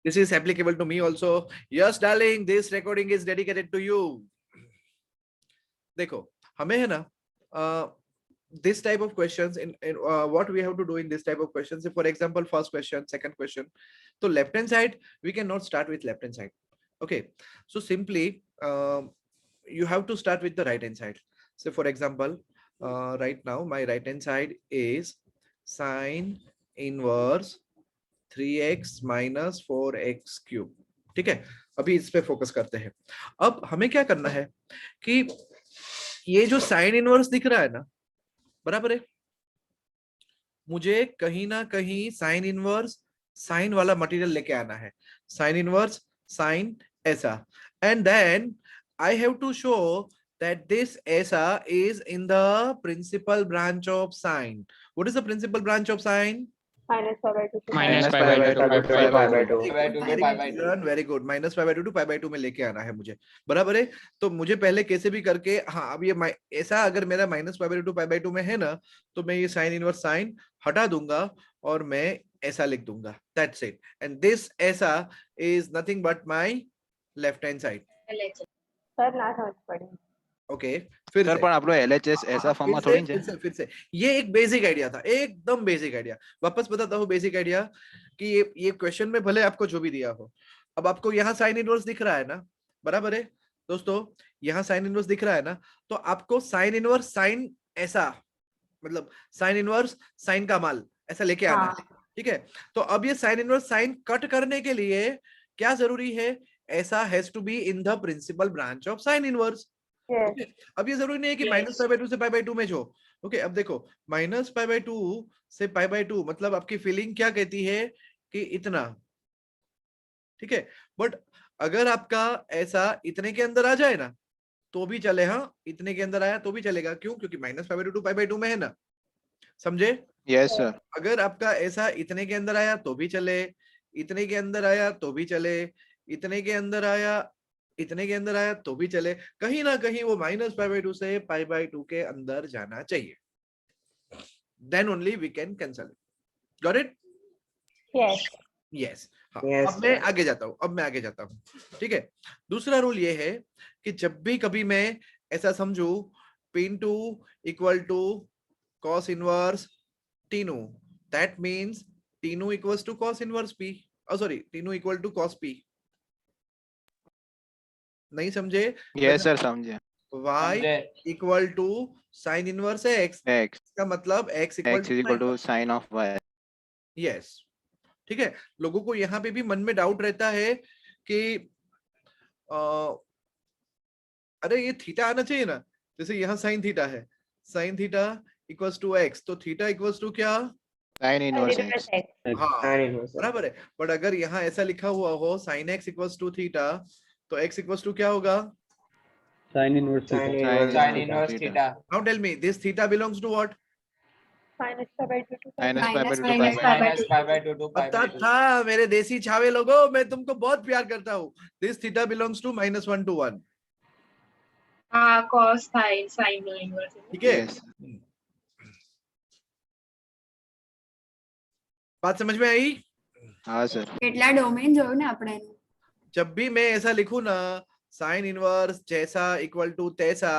This is applicable to me also. Yes darling, this recording is dedicated to you. देखो हमें है ना this type of questions in what we have to do in this type of questions. For example, first question, second question, so left hand side we cannot start with left hand side. Okay, so simply you have to start with the right hand side. So for example, right now my right hand side is sine inverse 3x minus 4x cube. ठीक है, अभी इस पे focus करते हैं. अब हमें क्या करना है कि ये जो साइन इनवर्स दिख रहा है ना, बराबर है, मुझे कहीं ना कहीं साइन इनवर्स साइन वाला मटेरियल लेके आना है. साइन इनवर्स साइन ऐसा, and then I have to show that this ऐसा is in the principal branch of sine. What is the principal branch of sine? minus pi by 2 to minus pi by 2 to pi by 2. Very good. Minus pi by 2 to pi by 2 में लेके आना है मुझे, बराबर है. तो मुझे पहले कैसे भी करके, हाँ अब ये ऐसा अगर मेरा minus pi by 2 to pi by 2 में है ना, तो मैं ये साइन इनवर्स साइन हटा दूंगा और मैं ऐसा लिख दूंगा. That's it. एंड दिस ऐसा is nothing but my left hand side. Sir ना समझ पड़ी. ओके, फिर सर पण आपलो एलएचएस ऐसा फॉर्म में थोड़ी है. फिर से ये एक बेसिक आइडिया था, एकदम बेसिक आइडिया. वापस बताता हूँ बेसिक आइडिया कि ये क्वेश्चन में भले आपको जो भी दिया हो, अब आपको यहाँ साइन इनवर्स दिख रहा है ना, बराबर है दोस्तों, यहाँ साइन इनवर्स दिख रहा है ना, तो आपको साइन इनवर्स साइन ऐसा, मतलब साइन इनवर्स साइन का माल ऐसा लेके आना है. ठीक है, तो अब ये साइन इनवर्स साइन कट करने के लिए क्या जरूरी है, ऐसा has to be in the principal branch of sine inverse. Okay. अब ये जरूरी नहीं है कि माइनस पाई बाई 2 से पाई बाई 2 में जो. ओके, अब देखो माइनस पाई बाई 2 से पाई बाई 2 मतलब आपकी फीलिंग क्या कहती है कि इतना. ठीक है, बट अगर आपका ऐसा इतने के अंदर आ जाए ना तो भी चले. हाँ, इतने के अंदर आया तो भी चलेगा. क्यों? क्योंकि minus pi by 2 to pi by 2 में है ना, समझे? Yes sir. अगर आपका ऐसा इतने के अंदर आया तो भी चले, इतने के अंदर आया तो भी चले, इतने के अंदर आया, इतने के अंदर आया तो भी चले. कहीं ना कहीं वो माइनस पाई बाई 2 से पाई बाई 2 के अंदर जाना चाहिए. Then only we can cancel it. Got it? Yes yes. अब मैं आगे जाता हूँ. ठीक है, दूसरा रूल ये है कि जब भी कभी मैं ऐसा समझू P2 equal to cos inverse T2, that means T2 equals to cos inverse P. Sorry, T2 equal to cos P. नहीं समझे? यस सर समझे. y equal to sine inverse x, का मतलब x equal to sine of y. Yes. ठीक है, लोगों को यहाँ पे भी मन में डाउट रहता है कि अरे ये थीटा आना चाहिए ना, जैसे यहाँ साइन थीटा है, sine theta equals to x, तो थीटा इक्वल्स टू क्या? Sine inverse x. हाँ बराबर है. बट अगर यहाँ ऐसा लिखा हुआ हो sine x equals to theta, तो x इक्वल्स टू क्या होगा? Sin inverse theta. Now tell me, this theta belongs to what? minus pi by 2 to minus pi by 2 minus pi by 2 to pi पता by 2. था मेरे देसी छावे लोगों, मैं तुमको बहुत प्यार करता हूँ. This theta belongs to -1 to 1. cos sin inverse. ठीक है, बात समझ में आई? हाँ सर. કેટલા ડોમેન જોયું ને આપણે. जब भी मैं ऐसा लिखूं ना, साइन इनवर्स जैसा इक्वल टू तैसा,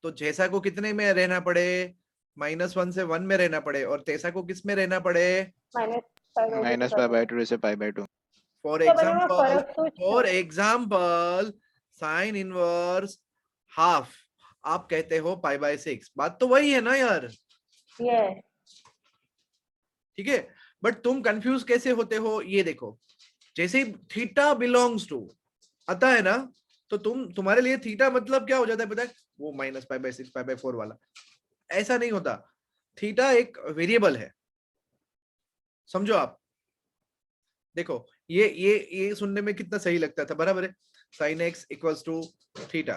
तो जैसा को कितने में रहना पड़े? -1 से 1 में रहना पड़े. और तैसा को किस में रहना पड़े? माइनस पाई बाई 2 से पाई by 2. For example sine inverse half आप कहते हो पाई बाई 6. बात तो वही है ना यार? ठीक है, बट तुम कंफ्यूज कैसे होते हो ये देखो. जैसे ही थीटा बिलोंग्स टू आता है ना, तो तुम्हारे लिए थीटा मतलब क्या हो जाता है पता है? वो minus pi by 6 pi by 4 वाला. ऐसा नहीं होता. थीटा एक वेरिएबल है, समझो आप. देखो ये सुनने में कितना सही लगता था, बराबर है? Sine x equals to theta.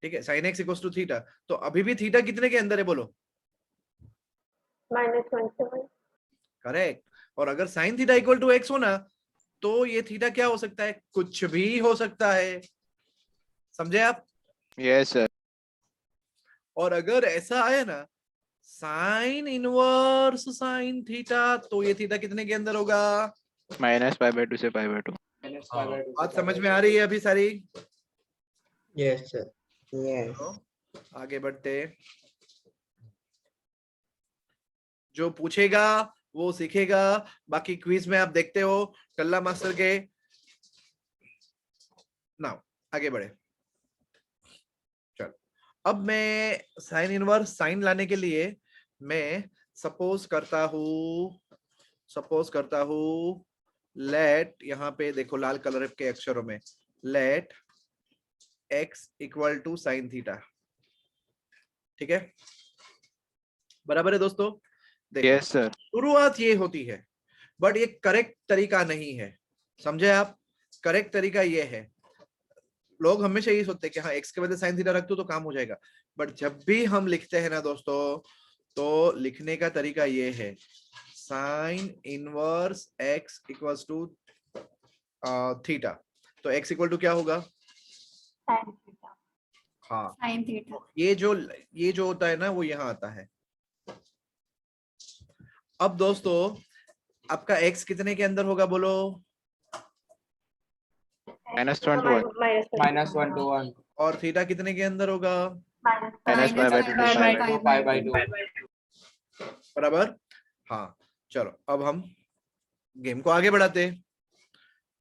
ठीक है, sine x equals to theta. तो अभी भी थीटा कितने के अंदर है बोलो? -1 से 1. करेक्ट. और अगर sine theta equal to x हो ना, तो ये थीटा क्या हो सकता है? कुछ भी हो सकता है. समझे आप? Yes sir. और अगर ऐसा आए ना साइन इनवर्स साइन थीटा, तो ये थीटा कितने के अंदर होगा? माइनस पाई बाय टू से पाई बाय टू। बात समझ में आ रही है अभी सारी? Yes, sir. Yes. तो आगे बढ़ते, जो पूछेगा वो सीखेगा, बाकी क्विज में आप देखते हो कल्ला मास्टर के। नाउ आगे बढ़े। चल, अब मैं साइन इनवर्स साइन लाने के लिए मैं सपोज करता हूं लेट, यहाँ पे देखो लाल कलर के अक्षरों में, let x equal to sine theta. ठीक है, बराबर है दोस्तों? देखो यस सर। शुरुआत ये होती है, बट ये करेक्ट तरीका नहीं है, समझे आप? करेक्ट तरीका ये है, लोग हमेशा यही सोचते हैं कि हाँ x के बदले साइन थीटा रख दो तो काम हो जाएगा, बट जब भी हम लिखते हैं ना दोस्तों, तो लिखने का तरीका ये है, sine inverse x equals to theta. तो x इक्वल टू क्या होगा? Sin theta. हाँ, साइन थीटा। ये जो होता है ना वो यहाँ आता है। अब दोस्तों आपका x कितने के अंदर होगा बोलो? -1 to 1। Minus 1 to 1. और थीटा कितने के अंदर होगा? माइनस पाई बाय टू से Pi by 2. बराबर? हाँ, चलो अब हम गेम को आगे बढ़ाते।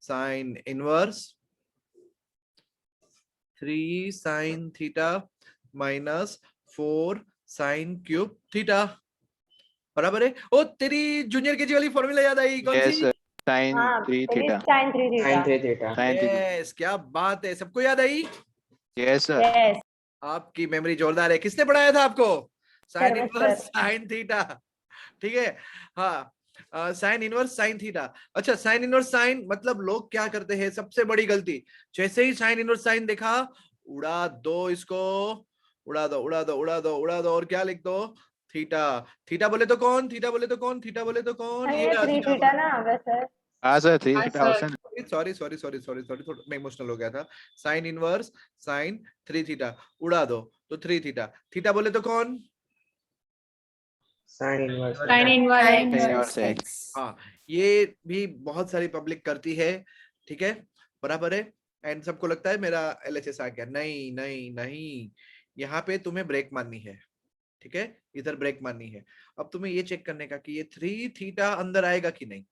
Sine inverse 3 sine theta minus 4 sine cube theta, बराबर है? ओ तेरी जूनियर केजी वाली फॉर्मूला याद आई, कौन यस सी? सर, साइन हाँ, 3 theta. sin 3 theta. Sin 3 theta. Sine theta. Yes, क्या बात है, सबको याद आई? Yes sir. Yes. आपकी मेमोरी जोरदार है। किसने पढ़ाया था आपको? साइन सर्वस इनवर्स सर। Sine theta. ठीक है, हाँ, साइन इनवर्स साइन थीटा। अच्छा, साइन इनवर्स साइन मतलब लोग क्या करते हैं, सबसे बड़ी गलती, जैसे ही साइन इनवर्स साइन देखा, उड़ा दो इसको, उड़ा दो उड़ा दो उड़ा दो उड़ा दो, और क्या लिख दो? थीटा। थीटा बोले तो कौन? थीटा बोले तो कौन? थीटा बोले तो कौन? ये 3 theta ना होगा सर। हाँ sir, 3 theta option. Sorry sorry sorry sorry sorry, थोड़ा मैं इमोशनल हो गया था। साइन इनवर्स साइन 3 थीटा, उड़ा दो तो 3 थीटा। थीटा बोले तो कौन? Sin inverse. Sine inverse inverse x। X. हाँ, ये भी बहुत सारी पब्लिक करती है। ठीक है, बराबर है। एंड सबको लगता है मेरा एलएचएस आ गया। नहीं नहीं नहीं, यहाँ पे तुम्हें ब्रेक मारनी है। ठीक है, इधर ब्रेक मारनी है। अब तुम्हें ये चेक करने का कि ये 3 थीटा अंदर आएगा कि नहीं।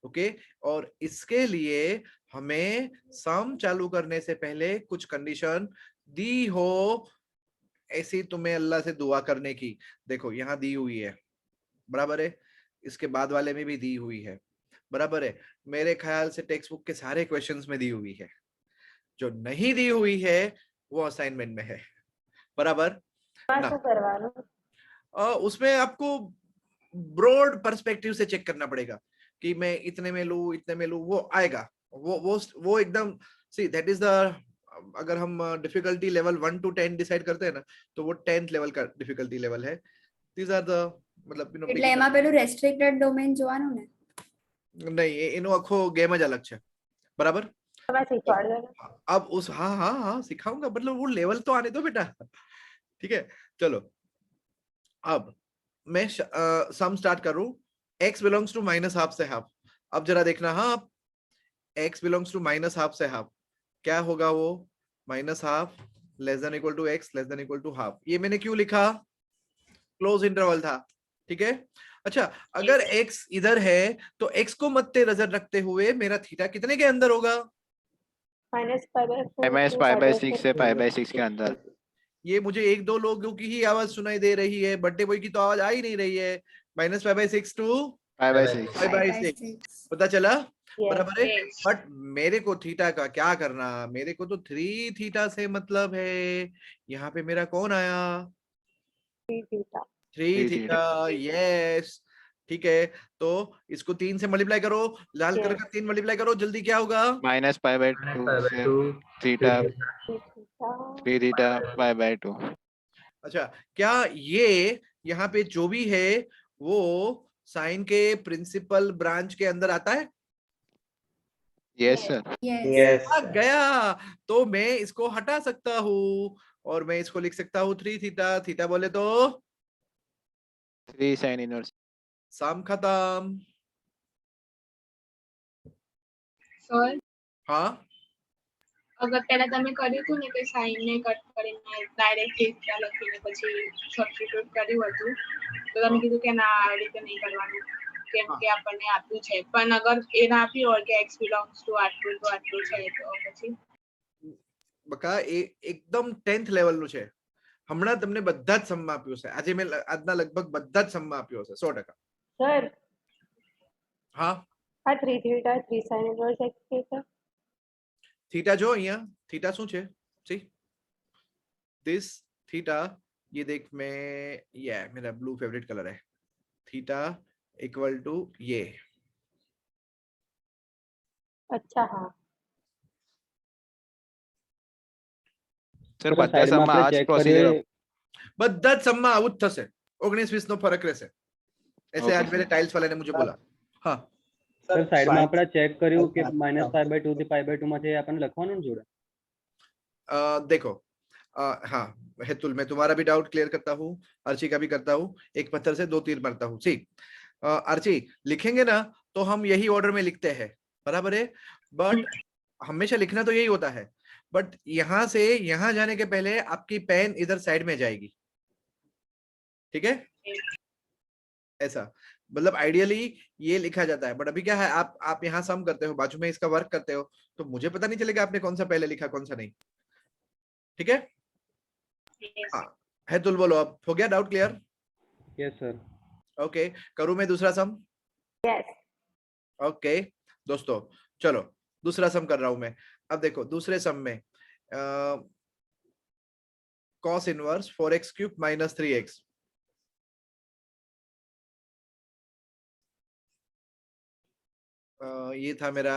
ओके, और इसके लिए हमें सम चालू करने से पहले कुछ कंडीशन दी हो, ऐसी तुम्हें अल्लाह से दुआ करने की। देखो यहाँ दी हुई है, बराबर है, इसके बाद वाले में भी दी हुई है, बराबर है। मेरे ख्याल से टेक्स्ट बुक के सारे क्वेश्चंस में दी हुई है। जो नहीं दी हुई है वो असाइनमेंट में है, बराबर ना? तो करवा लो। उसमें आपको ब्रॉड पर्सपेक्टिव से चेक करना पड़ेगा कि मैं इतने में लूं इतने में लूं, वो आएगा। वो एकदम, सी दैट इज द, अगर हम डिफिकल्टी लेवल 1 to 10 डिसाइड करते हैं ना, तो वो 10th लेवल का डिफिकल्टी लेवल है। दीज आर द, मतलब એટલે એમાં પેલું રેસ્ટ્રિક્ટેડ ડોમેન જોવાનું ને? नहीं, એનો આખો ગેમ જ અલગ છે, બરાબર? तो मैं सिखवाड़ दूंगा। अब उस, हाँ हाँ हाँ सिखाऊंगा, मतलब वो लेवल तो आने दो बेटा। ठीक है, चलो अब मैं सम स्टार्ट करूं। x belongs to minus half से हाफ। अब जरा देखना, हाँ, आप x belongs to minus half से हाफ, क्या होगा वो? Minus half less than equal to x less than equal to half. ये मैंने क्यों लिखा? क्लोज इंटरवल था। ठीक है, अच्छा, अगर x इधर है तो x को मद्देनजर रखते हुए मेरा थीटा कितने के अंदर होगा? -π/4 पाई बाय 6 से पाई बाय 6 के अंदर। ये मुझे एक दो लोगों की ही आवाज सुनाई दे रही है, बर्थडे बॉय की तो आवाज आ ही नहीं रही है। -π/6 टू पाई बाय 6। 5/6 पता चला, Yes. बराबर है। बट मेरे को थीटा का क्या करना, मेरे को तो 3 थीटा से मतलब है। यहाँ पे मेरा कौन आया? 3 theta. 3 3 theta, yes. ठीक है, तो इसको 3 से मल्टीप्लाई करो, लाल कलर का 3 मल्टीप्लाई करो, जल्दी क्या होगा? माइनस पाई बाय 2 से theta 3 theta. 3 theta pi by 2। अच्छा, क्या ये यहाँ पे जो भी है वो साइन के प्रिंसिपल ब्रांच के अंदर आता है? Yes sir. यस। Yes. आ गया, तो मैं इसको हटा सकता हूँ और मैं इसको लिख सकता हूँ 3 थीटा। थीटा बोले तो 3 साइन इनवर्स। सम खत्म। સર हाँ અગર પહેલા તમે કર્યું હતું ને કે સાઈન ને કટ કરીને ડાયરેક્ટ થીટા લખીને પછી સબસ્ટિટ્યુટ કર્યું હતું તો તમે કીધું કે ના આ રીતે નહીં કરવાનું કેમ કે આપણને આપ્યું છે પણ અગર એ ના આપ્યું હોય કે x belongs to આટલું તો આટલું છે તો પછી બકા એ એકદમ 10th લેવલ નું છે. હમણાં તમને બધા જ સમમાં આપ્યું છે. આજે મેં આજના લગભગ બધા જ સમમાં આપ્યો છે 100%. સર હા આ 3 theta 3 sin inverse x theta theta जो यहाँ थीटा શું છે see this थीटा ये देख मैं ये मेरा ब्लू फेवरेट कलर है थीटा इक्वल टू ये अच्छा हाँ સર તો બધા સાઈડમાં સમમાં આપણે આ જ ચેક પ્રોસિજર કરીએ બધા જ સમમાં આવું જ થશે 19-20 નો ફરક રહેશે ऐसे Okay. आज मेरे टाइल्स वाले ने मुझे बोला हाँ સર સાઈડમાં આપણે ચેક કર્યું કે -π/2 થી π/2 માં છે આપણને લખવાનું ને જોડે देखो हाँ हेतुल मैं तुम्हारा भी डाउट क्लियर करता हूँ अर्ची का भी करता हूँ एक पत्थर से 2 तीर मारता हूँ सी अर्ची लिखेंगे ना तो हम यही ऑर्डर में लिखते हैं बराबर है बट हमेशा लिखना तो यही होता है बट यहां से यहां जाने के पहले आपकी पेन इधर साइड में जाएगी ठीक है ऐसा मतलब आइडियली ये लिखा जाता है बट अभी क्या है आप यहाँ सम करते हो बाजू में इसका वर्क करते हो तो मुझे पता नहीं चलेगा आपने कौन सा पहले लिखा कौन सा नहीं ठीक है हाँ हेतुल बोलो अब हो गया doubt clear yes sir okay करूं मैं दूसरा सम यस ओके दोस्तों चलो दूसरा सम कर रहा हूं मैं अब देखो दूसरे सम में cos inverse 4x cube minus 3x ये था मेरा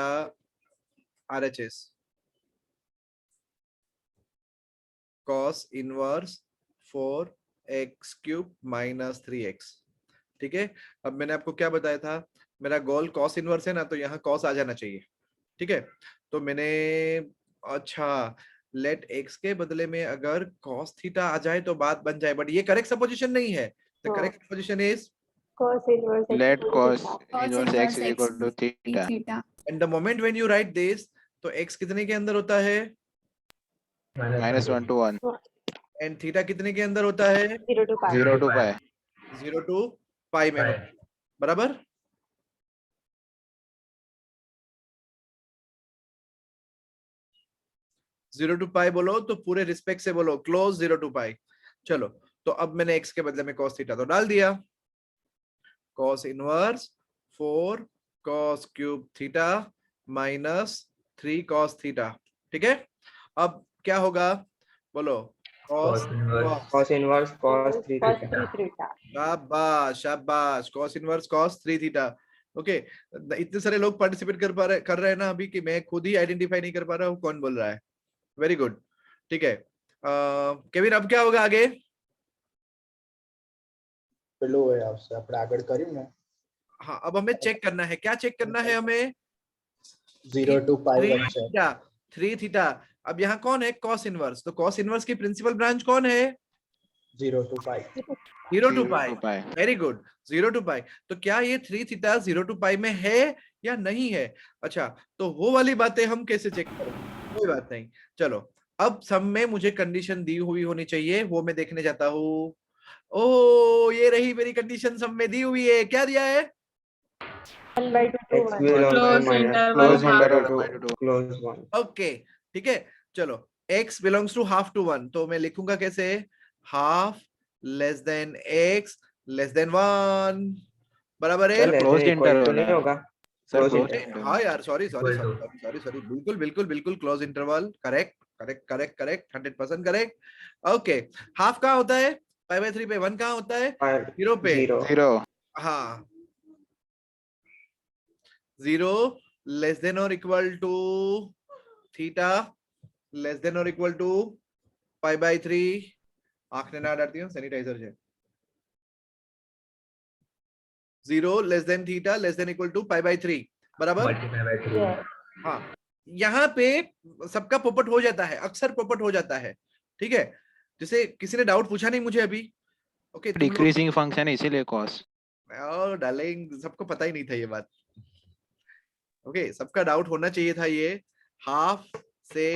RHS cos inverse 4x cube minus 3x ठीक है. अब मैंने आपको क्या बताया था मेरा गोल cos इनवर्स है ना तो यहाँ cos आ जाना चाहिए ठीक है. तो मैंने अच्छा लेट x के बदले में अगर cos थीटा आ जाए तो बात बन जाए बट ये करेक्ट सपोजिशन नहीं है. The correct supposition is cos inverse x Let equal to cos theta. inverse x is equal to theta. theta. And the moment when you right this तो x कितने के अंदर होता है -1 to 1. एंड थीटा कितने के अंदर होता है 0 to pi 0 to pi. 0 to पाई में होता है. बराबर. जीरो टू पाई बोलो तो पूरे रिस्पेक्ट से बोलो क्लोज 0 टू पाई. चलो तो अब मैंने x के बदले में cos थीटा तो डाल दिया cos inverse 4 cos cube theta minus 3 cos theta. ठीक है. अब क्या होगा बोलो cos cos inverse cos 3 cos theta 3 theta. शाबाश शाबाश cos inverse cos 3 theta. Okay इतने सारे लोग पार्टिसिपेट कर रहे हैं ना अभी कि मैं खुद ही आइडेंटिफाई नहीं कर पा रहा हूँ कौन बोल रहा है. Very good. ठीक है केविन अब क्या होगा आगे પેલું હોય આવશે આપણે આગળ કર્યું ને हाँ अब हमें चेक करना है क्या चेक करना है हमें 0 to pi 3 વચ્ચે थीटा 3 थीटा. अब यहाँ कौन है cos इनवर्स तो cos इनवर्स की प्रिंसिपल ब्रांच कौन है 0 to pi 0 to 0 pi. to pi. Very good 0 to pi. तो क्या ये 3 थीटा 0 टू पाई में है या नहीं है. अच्छा तो वो वाली बातें हम कैसे चेक करें कोई बात नहीं. चलो अब सब में मुझे कंडीशन दी हुई होनी चाहिए वो मैं देखने जाता हूँ. ओ ये रही मेरी कंडीशन सब में दी हुई है. क्या दिया है 1/2 to x 1. belongs to Close minus interval close half. interval to close 1 okay ठीक है. चलो x belongs to half to 1 तो मैं लिखूंगा कैसे half less than x less than 1 बराबर है. चल closed ऐसे equal to interval नहीं है. होगा Sir, Close closed interval. interval. हाँ यार सॉरी सॉरी सॉरी सॉरी बिल्कुल बिल्कुल बिल्कुल close interval correct correct correct correct 100% correct. Okay half कहाँ होता है π/3 पे 1 कहाँ होता है 0 पे 0 0. हाँ 0 लेस देन और equal to theta less than और इक्वल टू π/3 आंख ने ना डालती हूँ सैनिटाइजर है 0 less than theta less than equal to π/3 बराबर. Yes. हाँ यहाँ पे सबका पोपट हो जाता है अक्सर पोपट हो जाता है. ठीक है जैसे किसी ने डाउट पूछा नहीं मुझे अभी. ओके डिक्रीजिंग फंक्शन है इसीलिए cos. डार्लिंग सबको पता ही नहीं था ये बात. ओके सबका डाउट होना चाहिए था ये हाफ से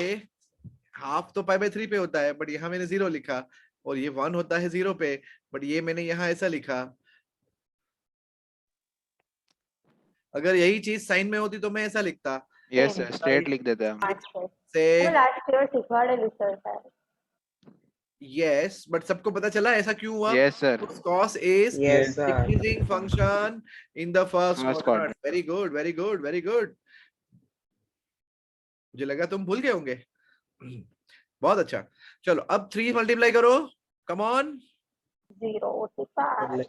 हाफ तो पाई बाय 3 पे होता है बट यहाँ मैंने 0 लिखा और ये 1 होता है 0 पे बट ये मैंने यहाँ ऐसा लिखा। अगर यही चीज साइन में होती तो मैं ऐसा लिखता यस सर स्ट्रेट लिख देते हम। से लास्ट ईयर सिखवाड़ेલું सर साહેબ यस बट सबको पता चला ऐसा क्यों हुआ। Yes sir cos is Yes, sir. decreasing function in the first First quadrant. Very good, very good, very good. मुझे लगा तुम भूल गए होंगे। बहुत अच्छा चलो अब 3 मल्टीप्लाई करो come on 0 to 5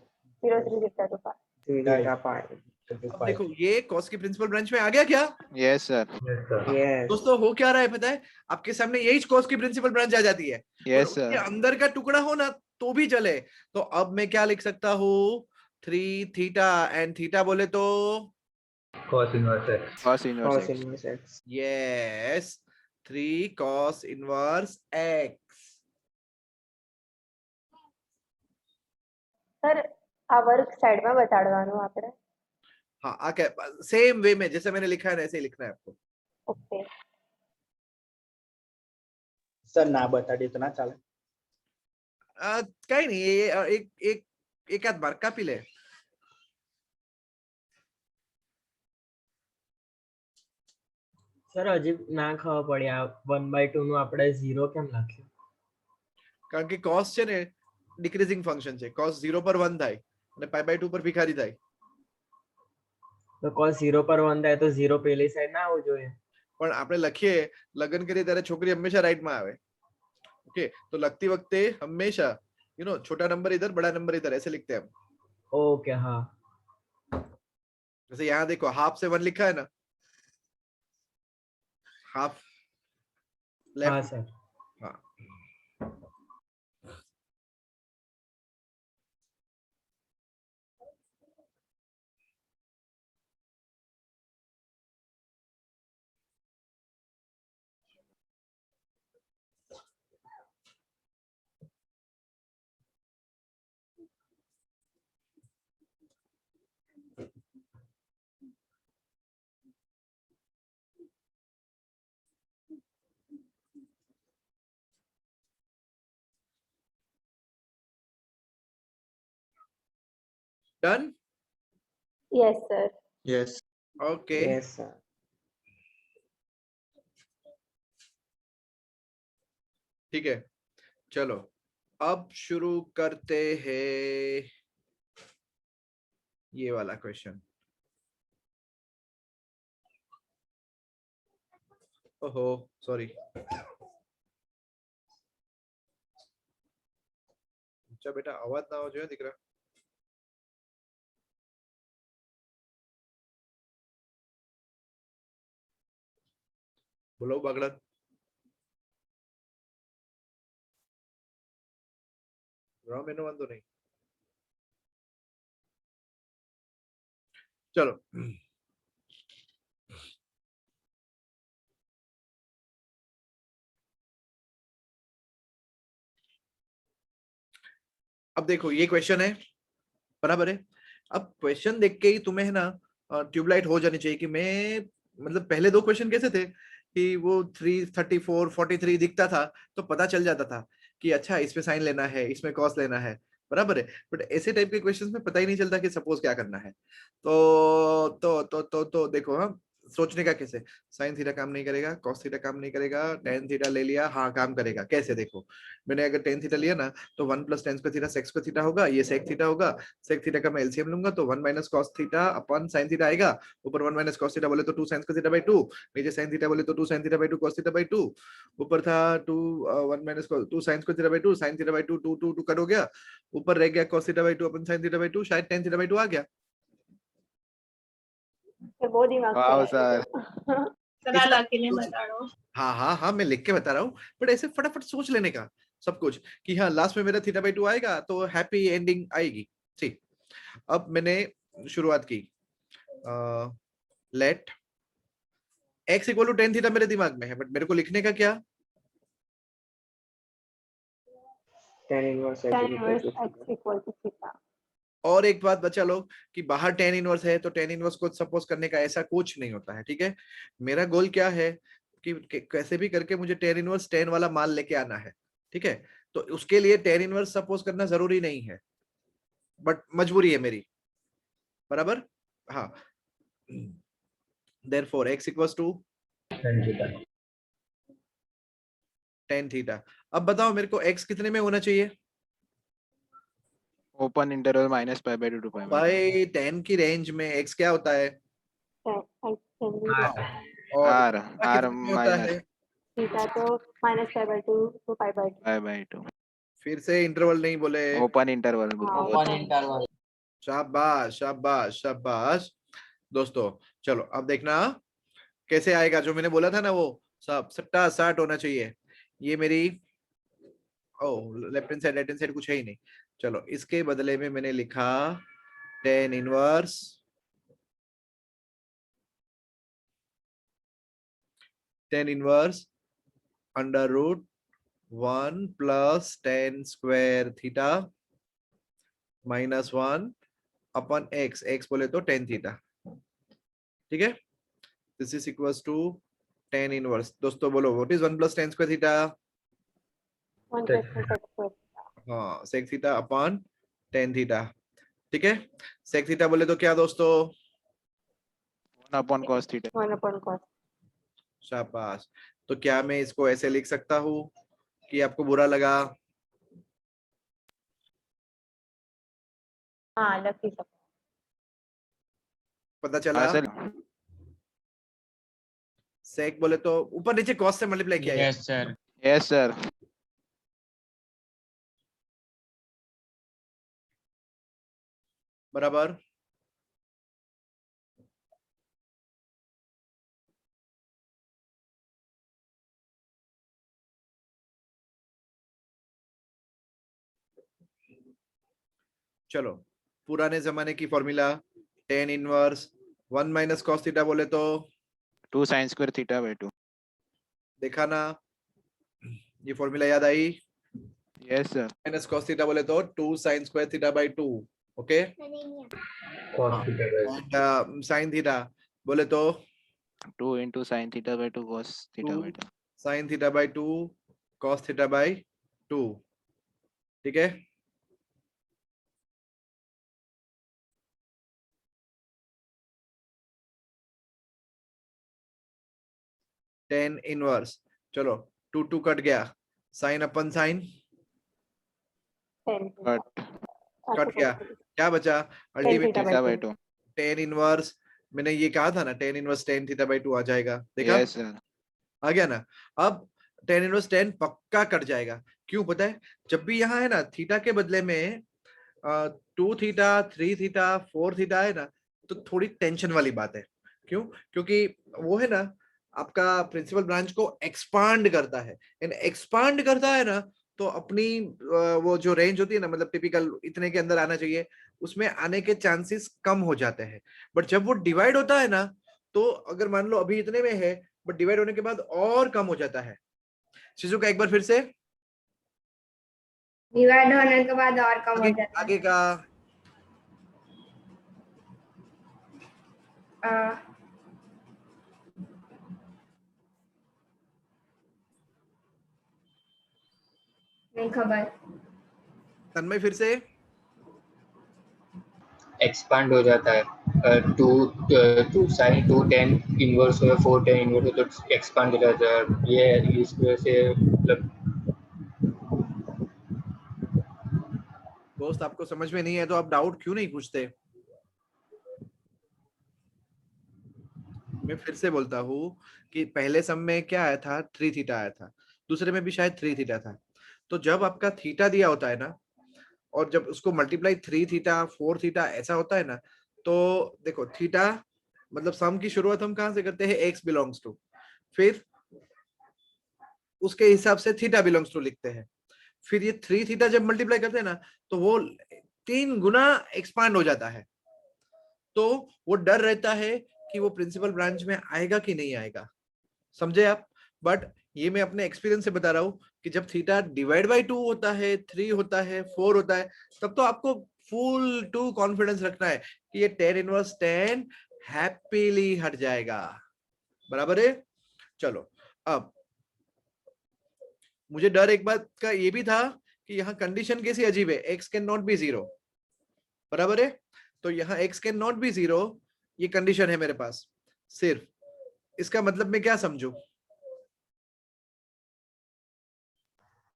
0 3 zeta to 5 3 zeta 5. अब देखो ये कॉस की प्रिंसिपल ब्रांच में आ गया क्या। Yes sir Yes. दोस्तों हो क्या रहा है पता है आपके सामने यही कॉस की प्रिंसिपल ब्रांच आ जाती है यस और उसके सर अंदर का टुकड़ा हो ना तो भी चले। तो अब मैं क्या लिख सकता हूँ 3 थीटा एंड थीटा बोले तो cos inverse Cos x inverse x. Yes 3 cos inverse x। Sir આ વર્ક સાઈડમાં બતાડવાનું આપણે हाँ आके सेम वे में जैसे मैंने लिखा है ना ऐसे ही लिखना है आपको। ઓકે सर ना बताड़िए तो ना चाले। कहीं नहीं ये एक आध बार कापी ले। સર હજી ના ખબર પડી આ 1/2 નું આપણે 0 કેમ લખ્યું? કારણ કે cos છે ને ડિક્રીઝિંગ ફંક્શન છે cos 0 પર 1 થાય અને pi by 2 પર ભિખારી થાય। તો cos 0 પર 1 થાય તો 0 પેલી સાઈડ ના આવવું જોઈએ। પણ આપણે લખીએ લગન કરીએ ત્યારે છોકરી હંમેશા રાઈટ માં આવે। ओके तो लगती वक्ते हमेशा यू नो छोटा नंबर इधर बड़ा नंबर इधर ऐसे लिखते हैं हम। ઓકે હા जैसे यहाँ देखो हाफ से 1 लिखा है ना हाफ હા लेफ्ट સર हाँ done yes sir Yes. Okay Yes, sir. ठीक है चलो अब शुरू करते हैं ये वाला क्वेश्चन। ओहो सॉरी अच्छा बेटा आवाज ना हो जो दिख रहा। बोलो बागड़ा राम एनो वांधो नहीं चलो अब देखो ये क्वेश्चन है बराबर है। अब क्वेश्चन देख के ही तुम्हें है ना ट्यूबलाइट हो जानी चाहिए कि मैं मतलब पहले 2 क्वेश्चन कैसे थे कि वो 334 43 दिखता था तो पता चल जाता था कि अच्छा इसमें साइन लेना है इसमें कॉस लेना है बराबर है। बट ऐसे टाइप के क्वेश्चंस में पता ही नहीं चलता कि सपोज क्या करना है। तो देखो हाँ सोचने का कैसे साइन थीटा काम नहीं करेगा कॉस थीटा काम नहीं करेगा टेन थीटा ले लिया हाँ काम करेगा कैसे देखो मैंने अगर टेन थीटा लिया ना तो 1 + tan square theta sec square theta होगा ये sec थीटा होगा sec थीटा का मैं एलसीएम लूंगा तो 1 - cos थीटा अपन sin थीटा आएगा ऊपर 1 - cos थीटा बोले तो 2 sin स्क्वायर थीटा by 2 नीचे sin थीटा बोले तो 2 sin theta by 2 cos theta by 2 ऊपर था 2 1 - 2 sin square theta by 2 sin theta by 2 2 2 2 cut हो गया ऊपर रह गया cos theta by 2 upon sin theta by 2 शायद tan थीटा by 2 आ गया। બહુ દિમાગ वाओ ચલાવ્યો। सर સર આ લખીને બતાડો। हाँ हाँ हाँ मैं लिख के बता रहा हूँ बट ऐसे फटाफट सोच लेने का सब कुछ कि हाँ लास्ट में मेरा थीटा बाई 2 आएगा तो हैप्पी एंडिंग आएगी। ठीक अब मैंने शुरुआत की लेट x = tan थीटा मेरे दिमाग में है बट मेरे को लिखने का क्या Tan inverse tan x equal inverse to x equal to theta और एक बात बचा लोग कि बाहर टेन इनवर्स है तो टेन इनवर्स को सपोज करने का ऐसा कुछ नहीं होता है, ठीक है। मेरा गोल क्या है कि कैसे भी करके मुझे टेन इनवर्स 10 वाला मान लेके आना है, ठीक है। तो उसके लिए टेन इनवर्स सपोज करना जरूरी नहीं है, बट मजबूरी है मेरी, बराबर। हाँ, therefore x equals to tan theta. अब बताओ मेरे को x कितने में होना चाहिए? Open interval -π/2 to π/2. भाई 10 की रेंज में x क्या होता है? और R थीटा कितने में होता है? थीटा तो -π/2 to π/2। π/2. फिर से इंटरवल नहीं बोले। Open interval. Open interval. शाबाश शाबाश शाबाश दोस्तों। चलो अब देखना कैसे आएगा, जो मैंने बोला था ना वो सब सट्टा साट होना चाहिए। ये मेरी left hand side right hand side कुछ है ही नहीं। चलो इसके बदले में मैंने लिखा tan inverse √1 plus tan square theta -1 अपन x बोले तो tan थीटा, ठीक है। This is equals to tan inverse. दोस्तों बोलो what is 1 plus tan square theta? 1 plus sec square। हाँ, sec थीटा अपन tan थीटा, ठीक है। sec थीटा बोले तो क्या दोस्तों? 1 cos θ. 1 cos। शाबाश। तो क्या मैं इसको ऐसे लिख सकता हूँ कि आपको बुरा लगा? हाँ, लग ही सकता। पता चला? सर sec बोले तो ऊपर नीचे cos से मल्टीप्लाई किया है। Yes, sir. Yes sir. बराबर। चलो पुराने जमाने की formula tan inverse 1 minus cos theta बोले तो 2 sin square θ/2. देखा ना, ये फॉर्मूला याद आई? Yes sir. Minus cos theta बोले तो 2 sin square theta by 2, okay. sin theta बोले तो 2 into sin θ/2 cos θ/2. sin theta by 2 cos theta by 2, ठीक है। tan इनवर्स, चलो 2 कट गया, sin upon sin 10 But cut गया, क्या बचा? अल्टीमेटली θ/2. tan इनवर्स, मैंने ये कहा था ना tan inverse tan theta by 2 आ जाएगा, देखा? Yes sir. आ गया ना। अब tan इनवर्स tan पक्का कट जाएगा, क्यों पता है? जब भी यहाँ है ना थीटा के बदले में 2 थीटा 3 थीटा 4 थीटा है ना, तो थोड़ी टेंशन वाली बात है। क्यों? क्योंकि वो है ना आपका प्रिंसिपल ब्रांच को एक्सपांड करता है, एंड एक्सपांड करता है ना तो अपनी वो जो रेंज होती है ना, मतलब टिपिकल इतने के अंदर आना चाहिए, उसमें आने के चांसेस कम हो जाते हैं। बट जब वो डिवाइड होता है ना, तो अगर मान लो अभी इतने में है बट डिवाइड होने के बाद और कम हो जाता है। शिजुका एक बार फिर से डिवाइड होने के बाद और कम हो जाता है। आगे का नहीं खबर। तन्मय फिर से Expand हो जाता है. 2 sin 2 tan inverse हो 4 tan inverse हो तो expand हो जाता है. ये इस वजह से मतलब दोस्त आपको समझ में नहीं है तो आप डाउट क्यों नहीं पूछते? मैं फिर से बोलता हूँ कि पहले सम में क्या आया था? 3 थीटा आया था, दूसरे में भी शायद 3 थीटा था। तो जब आपका थीटा दिया होता है ना, और जब उसको मल्टीप्लाई 3 थीटा 4 थीटा ऐसा होता है ना, तो देखो थीटा मतलब सम की शुरुआत हम कहां से करते हैं? x बिलोंग्स टू, फिर उसके हिसाब से थीटा बिलोंग्स टू लिखते हैं। फिर ये 3 थीटा जब मल्टीप्लाई करते हैं ना, तो वो 3 गुना एक्सपांड हो जाता है। तो वो डर रहता है कि वो प्रिंसिपल ब्रांच में आएगा कि नहीं आएगा, समझे आप? बट ये मैं अपने एक्सपीरियंस से बता रहा हूँ कि जब थीटा डिवाइड बाय 2 होता है, 3 होता है, 4 होता है, तब तो आपको फुल टू कॉन्फिडेंस रखना है कि ये tan इनवर्स tan हैप्पीली हट जाएगा। बराबर है। चलो अब मुझे डर एक बात का ये भी था कि यहाँ कंडीशन कैसी अजीब है, x कैन नॉट बी 0। बराबर है। तो यहाँ x कैन नॉट बी 0 ये कंडीशन है मेरे पास। सिर्फ इसका मतलब मैं क्या समझू,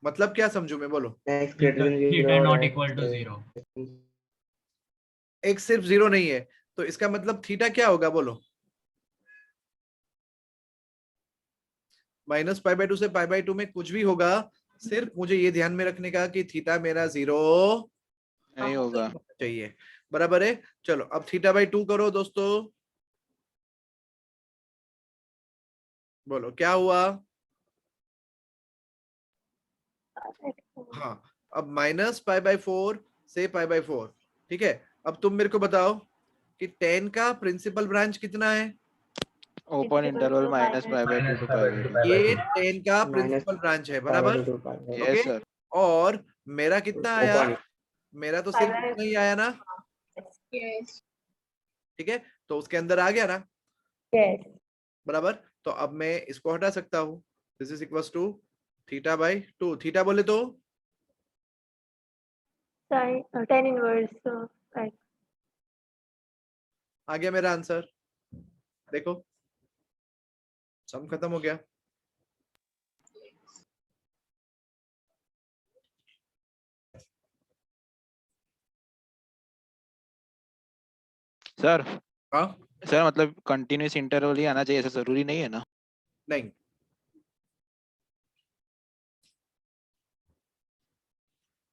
मतलब क्या समझू मैं, बोलो। Theta not equal to 0। x सिर्फ 0 नहीं है तो इसका मतलब थीटा क्या होगा, बोलो। -π/2 से π/2 में कुछ भी होगा, सिर्फ मुझे ये ध्यान में रखने का कि थीटा मेरा 0 नहीं होगा। चाहिए। बराबर है। चलो अब θ/2 करो दोस्तों, बोलो क्या हुआ। हाँ अब -π/4 से π/4, ठीक है। अब तुम मेरे को बताओ कि tan का प्रिंसिपल ब्रांच कितना है। Open interval -π/2 to π/2। ये tan का प्रिंसिपल ब्रांच है, बराबर। Yes sir. और मेरा कितना आया, Open. मेरा तो सिर्फ Pi/2। इतना ही आया ना, यस। ठीक है। तो उसके अंदर आ गया ना, Yes. बराबर। तो अब मैं इसको हटा सकता हूँ। This is equals to θ/2। Theta बोले तो Sin tan inverse right. आ गया मेरा आंसर। देखो सम खत्म हो गया। सर हाँ सर मतलब कंटिन्यूस इंटरवल ही आना चाहिए, ऐसा जरूरी नहीं है ना। नहीं,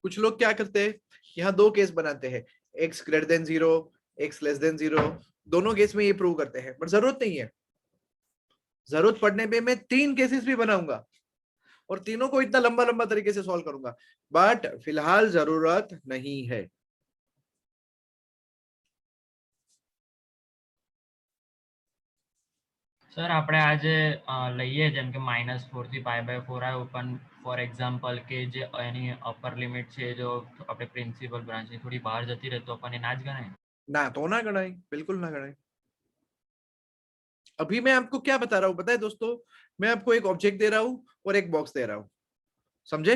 कुछ लोग क्या करते हैं, यहाँ दो केस बनाते हैं, x greater than 0, x less then 0। दोनों केस में ये प्रूव करते हैं, पर जरूरत नहीं है। जरूरत पड़ने पे मैं 3 केसेस भी बनाऊंगा और तीनों को इतना लंबा लंबा तरीके से सॉल्व करूंगा, बट फिलहाल जरूरत नहीं है। સર આપણે આજે લઈએ જેમ કે -4 થી π/4 આવ્યો, પણ ફોર એક્ઝામ્પલ કે જે એની અપર લિમિટ છે જો આપણે પ્રિન્સિપલ બ્રાન્ચ ની થોડી બહાર જતી રહે તો આપણને ના જ ગણાય। ना तो ना गणाई, बिल्कुल ना गणाई। अभी मैं आपको क्या बता रहा हूं पता है दोस्तों, मैं आपको एक ऑब्जेक्ट दे रहा हूं और एक बॉक्स दे रहा हूं, समझे।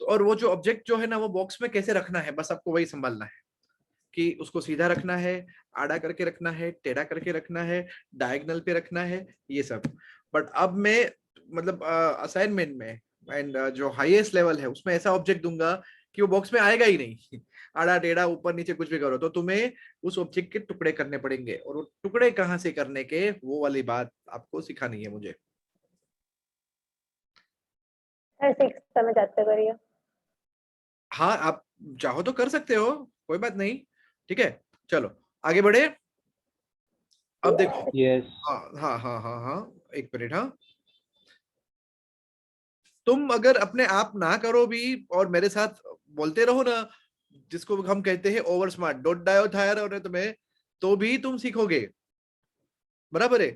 तो और वो जो ऑब्जेक्ट जो है ना वो बॉक्स में कैसे रखना है, बस आपको वही संभालना है कि उसको सीधा रखना है, आड़ा करके रखना है, टेढ़ा करके रखना है, डायगोनल पे रखना है, ये सब। बट अब मैं मतलब असाइनमेंट में एंड जो हाईएस्ट लेवल है उसमें ऐसा ऑब्जेक्ट दूंगा कि वो बॉक्स में आएगा ही नहीं। आड़ा टेढ़ा ऊपर नीचे कुछ भी करो तो तुम्हें उस ऑब्जेक्ट के टुकड़े करने पड़ेंगे, और वो टुकड़े कहाँ से करने के, वो वाली बात आपको सिखानी है मुझे। सर 6 समय जाते करिए। हाँ आप चाहो तो कर सकते हो, कोई बात नहीं, ठीक है। चलो आगे बढ़े। अब देखो, यस हाँ हाँ हाँ हाँ हाँ, एक मिनट। हाँ तुम अगर अपने आप ना करो भी और मेरे साथ बोलते रहो ना, जिसको हम कहते हैं ओवर स्मार्ट, डोंट डाई थायर और तुम्हें, तो भी तुम सीखोगे। बराबर है।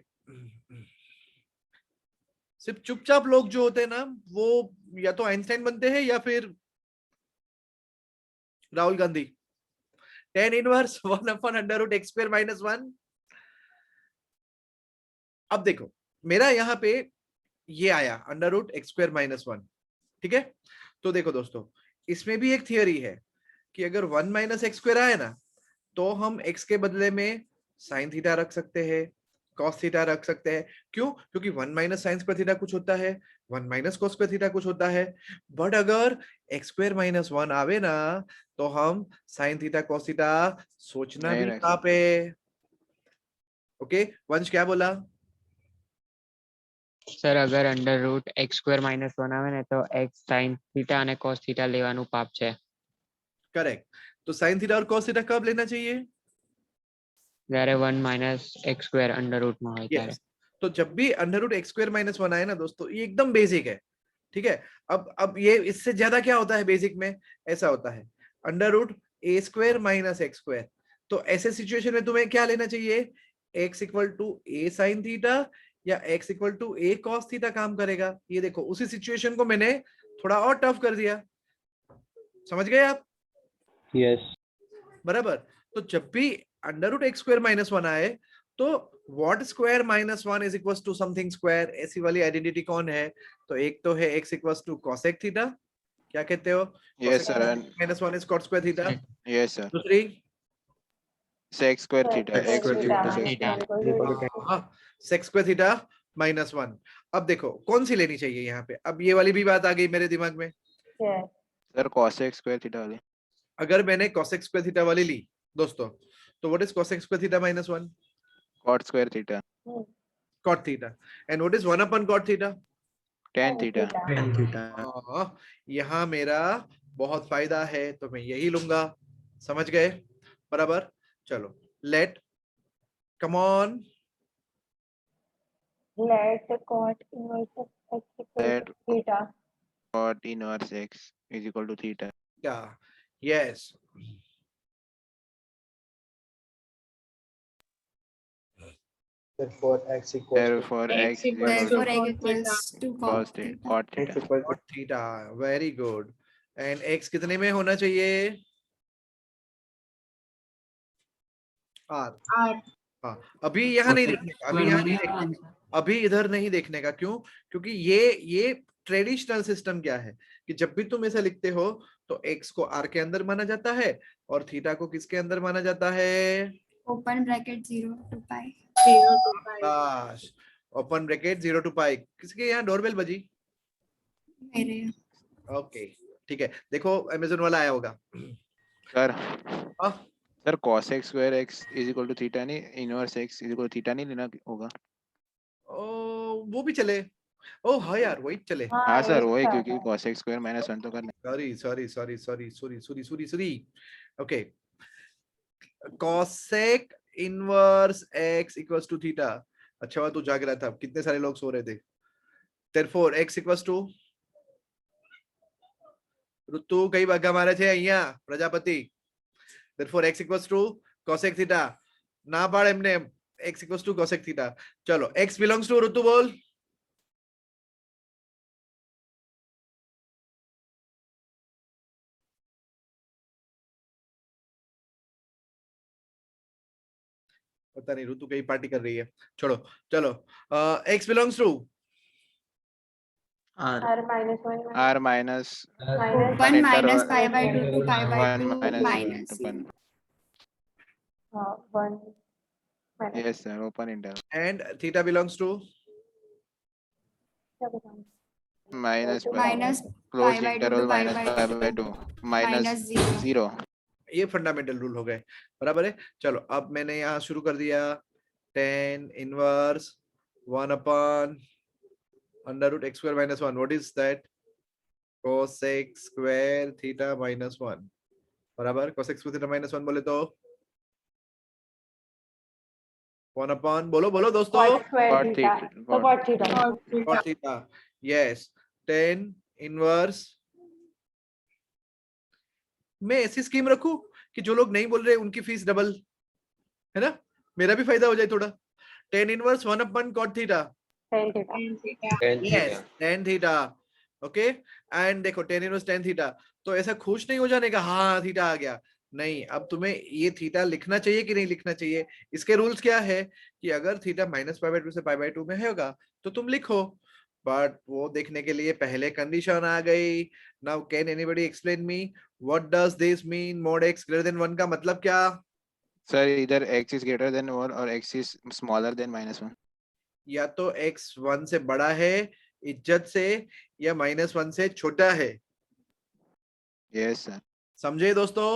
सिर्फ चुपचाप लोग जो होते हैं ना वो या तो आइंस्टाइन बनते हैं या फिर Rahul Gandhi. tan inverse 1/√x²-1। अब देखो मेरा यहाँ पे ये आया √x²-1, ठीक है। तो देखो दोस्तों इसमें भी एक थियरी है कि अगर 1 - x² आए ना तो हम x के बदले में sin थीटा रख सकते हैं, cos थीटा रख सकते हैं। क्यों? क्योंकि 1 - sin² थीटा कुछ होता है, 1 - cos² थीटा कुछ होता है। बट अगर x²-1 आवे ना तो हम sin थीटा cos थीटा सोचना नहीं भी रख कहाँ पे। ओके वंश क्या बोला? સર અગર √x²-1 આવે ને તો x sin થીટા અને cos થીટા લેવાનું પાપ છે। करेक्ट। तो sin थीटा और cos थीटा कब लेना चाहिए? જ્યારે 1 - x² √ માં હોય ત્યારે। Yes. तो जब भी √x²-1 आए ना दोस्तों, ये एकदम बेसिक है, ठीक है। अब ये इससे ज्यादा क्या होता है बेसिक में, ऐसा होता है √a² - x²। तो ऐसे सिचुएशन में तुम्हें क्या लेना चाहिए, x = a sin थीटा या x = a cos थीटा काम करेगा। ये देखो उसी सिचुएशन को मैंने थोड़ा और टफ कर दिया, समझ गए आप? यस बराबर। तो जब भी under root x square minus one आए तो what square minus one is equal to something square, ऐसी वाली आइडेंटिटी कौन है? तो एक तो है x equal to cosec theta, क्या कहते हो? Yes, sir. Minus one is cot square theta. Yes, sir. दूसरी Sec square Sec theta. X square is equal to theta sec minus theta. one equals to हाँ, sec square theta minus one. अब देखो कौन सी लेनी चाहिए यहाँ पे? अब ये वाली भी बात आ गई मेरे दिमाग में। yes. Sir, cosec square theta वाली. अगर मैंने cosec स्क्वायर थीटा वाली ली दोस्तों, तो व्हाट इज cosec स्क्वायर theta minus one? Cot square theta. cot theta. And what is one upon cot theta? Tan theta. यहाँ मेरा बहुत फायदा है तो मैं यही लूंगा, समझ गए? बराबर। चलो let come on, Let cot inverse of x equal Let to theta. cot inverse x is equal to theta. क्या? Yes. Therefore, x equals to Therefore, x is equal Therefore, to x equals to cos cot theta. theta. Cot theta. cot theta, very good. And x कितने में होना चाहिए? r। R. हाँ, अभी यहाँ नहीं देखने का, अभी यहाँ नहीं देखने का, अभी इधर नहीं देखने का। क्यों? क्योंकि ये ट्रेडिशनल सिस्टम क्या है कि जब भी तुम ऐसा लिखते हो तो x को r के अंदर माना जाता है और थीटा को किसके अंदर माना जाता है? Open bracket 0 to pi. 0 to pi. काश, ओपन ब्रैकेट 0 टू पाई। किसके यहाँ डोरबेल बजी? मेरे ओके ठीक है, देखो अमेज़न वाला आया होगा। Sir, हाँ sir, cosec square x is equal to theta नहीं, inverse x is equal to theta नहीं लेना होगा. ओ, वो भी चले। ओ हाँ यार, वही चले। हाँ सर, वही इसका क्योंकि है। cosec square minus 1 तो करना. Sorry. Okay, cosec inverse x equals to theta. अच्छा हुआ तू जाग रहा था, कितने सारे लोग सो रहे थे। therefore x equals to, Ritu कई भागा मारे थे અહીંયા Prajapati. therefore x equals to cosec theta. ना पाड़ एमने x equals to cosec theta. चलो x बिलोंग्स टू, ऋतु बोल। पता नहीं, ऋतु कहीं पार्टी कर रही है, छोड़ो। चलो x belongs to R minus 1 R minus minus One Enter minus one- pi by 2 to pi by 1 2 minus minus 1. 1 minus Yes sir, open interval. and theta belongs to Minus pi. minus Closed pi by 2 interval to pi minus by pi by 2 minus minus 0. 0. ये fundamental rule हो गए, बराबर है। चलो अब मैंने यहाँ शुरू कर दिया, tan inverse 1 upon under root x square minus 1। What is that? cosec स्क्वायर थीटा माइनस 1 बराबर cosec स्क्वायर थीटा माइनस 1 बोले तो 1 अपॉन, बोलो बोलो दोस्तों, cot square Cot theta. theta. So cot theta. cot theta. Yes, tan inverse. मैं ऐसी स्कीम रखूं कि जो लोग नहीं बोल रहे उनकी फीस डबल, है ना, मेरा भी फायदा हो जाए थोड़ा। tan inverse 1 upon cot theta. Tan theta. Tan theta. Yes, tan theta. Okay, and देखो tan इनवर्स tan थीटा। तो ऐसा खुश नहीं हो जाने का, हाँ थीटा आ गया, नहीं। अब तुम्हें ये थीटा लिखना चाहिए कि नहीं लिखना चाहिए? इसके रूल्स क्या है कि अगर थीटा माइनस पाई बाय 2 से पाई बाय 2 में होगा तो तुम लिखो, बट वो देखने के लिए पहले कंडीशन आ गई। Now can anybody explain me what does this mean? mod x greater than 1 का मतलब क्या? Sir, either x is greater than 1 or x is smaller than minus 1. या तो x 1 से बड़ा है इज्जत से, या माइनस 1 से छोटा है। Yes sir. समझे दोस्तों?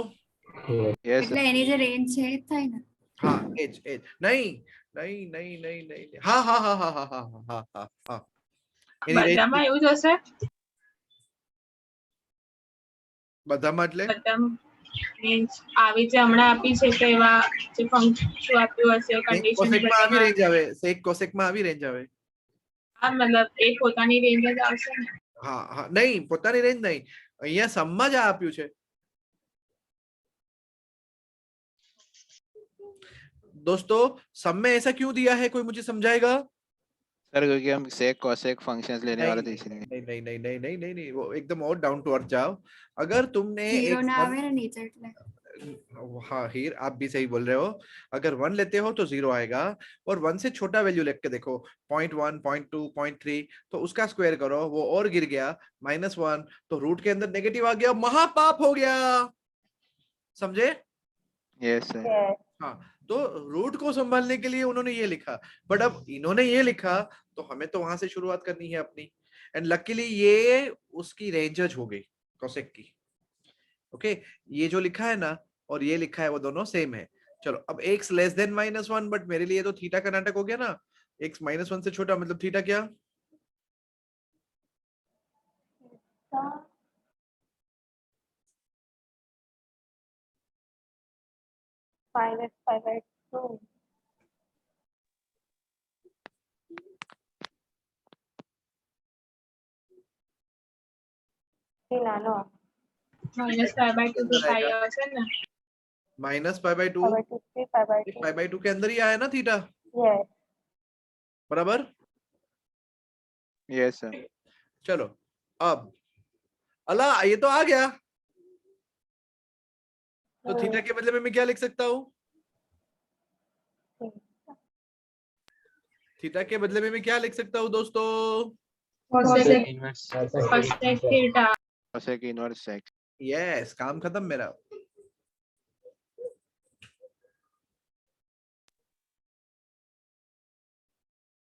Yes એટલે sir. એની જે રેન્જ છે એ જ થાય ને. हाँ एज एज नहीं नहीं नहीं नहीं नहीं हाँ हाँ हाँ हाँ हाँ हाँ हाँ हाँ हाँ એની range બધામાં એવું જ હશે. બધામાં એટલે બધા means આવી જે હમણાં આપી છે કે એવા જે ફંક્શન આપ્યું હશે કંડીશન કોસેક માં આવી રેન્જ આવે, સેક કોસેક માં આવી રેન્જ આવે। હા મતલબ એ પોતાની રેન્જ જ આવશે ને. हाँ हाँ नहीं, પોતાની રેન્જ नहीं, અહીંયા સમમાં જ આ આપ્યું છે दोस्तों। सम में ऐसा क्यों दिया है, कोई मुझे समझाएगा? सर क्योंकि हम सेक कोसेक फंक्शंस लेने वाले थे नहीं इसलिए। नहीं नहीं नहीं नहीं नहीं नहीं नहीं, वो एकदम और डाउन टू अर्थ जाओ। अगर तुमने ઝીરો एक ના one- આવે ને નીચે એટલે हाँ हीर, आप भी सही बोल रहे हो। अगर 1 लेते हो तो 0 आएगा, और 1 से छोटा वैल्यू लेके देखो 0.1 0.2 0.3, तो उसका स्क्वायर करो, वो और गिर गया -1, तो रूट के अंदर नेगेटिव आ गया, महापाप हो गया। समझे? Yes sir. Yes. हाँ, तो रूट को संभालने के लिए उन्होंने ये लिखा, बट अब इन्होंने ये लिखा तो हमें तो वहां से शुरुआत करनी है अपनी। एंड लकीली ये उसकी रेंजज हो गई कोसेक की। ओके, ये जो लिखा है ना और ये लिखा है वो दोनों सेम है। चलो अब x लेस देन -1, बट मेरे लिए तो थीटा का नाटक हो गया ना। x -1 से छोटा मतलब थीटा क्या? So, -5/2. થી નાનો -5/2 to 5 હશે ને? -π/2 5/2 થી 5/2. π/2 के अंदर ही आया ना थीटा, Yes. बराबर। Yes sir. चलो अब अल्लाह ये तो आ गया, तो थीटा के बदले में मैं क्या लिख सकता हूँ? थीटा के बदले में मैं क्या लिख सकता हूँ दोस्तों? cosec इनवर्स cosec theta. Cosec inverse sec. Yes, काम खत्म मेरा।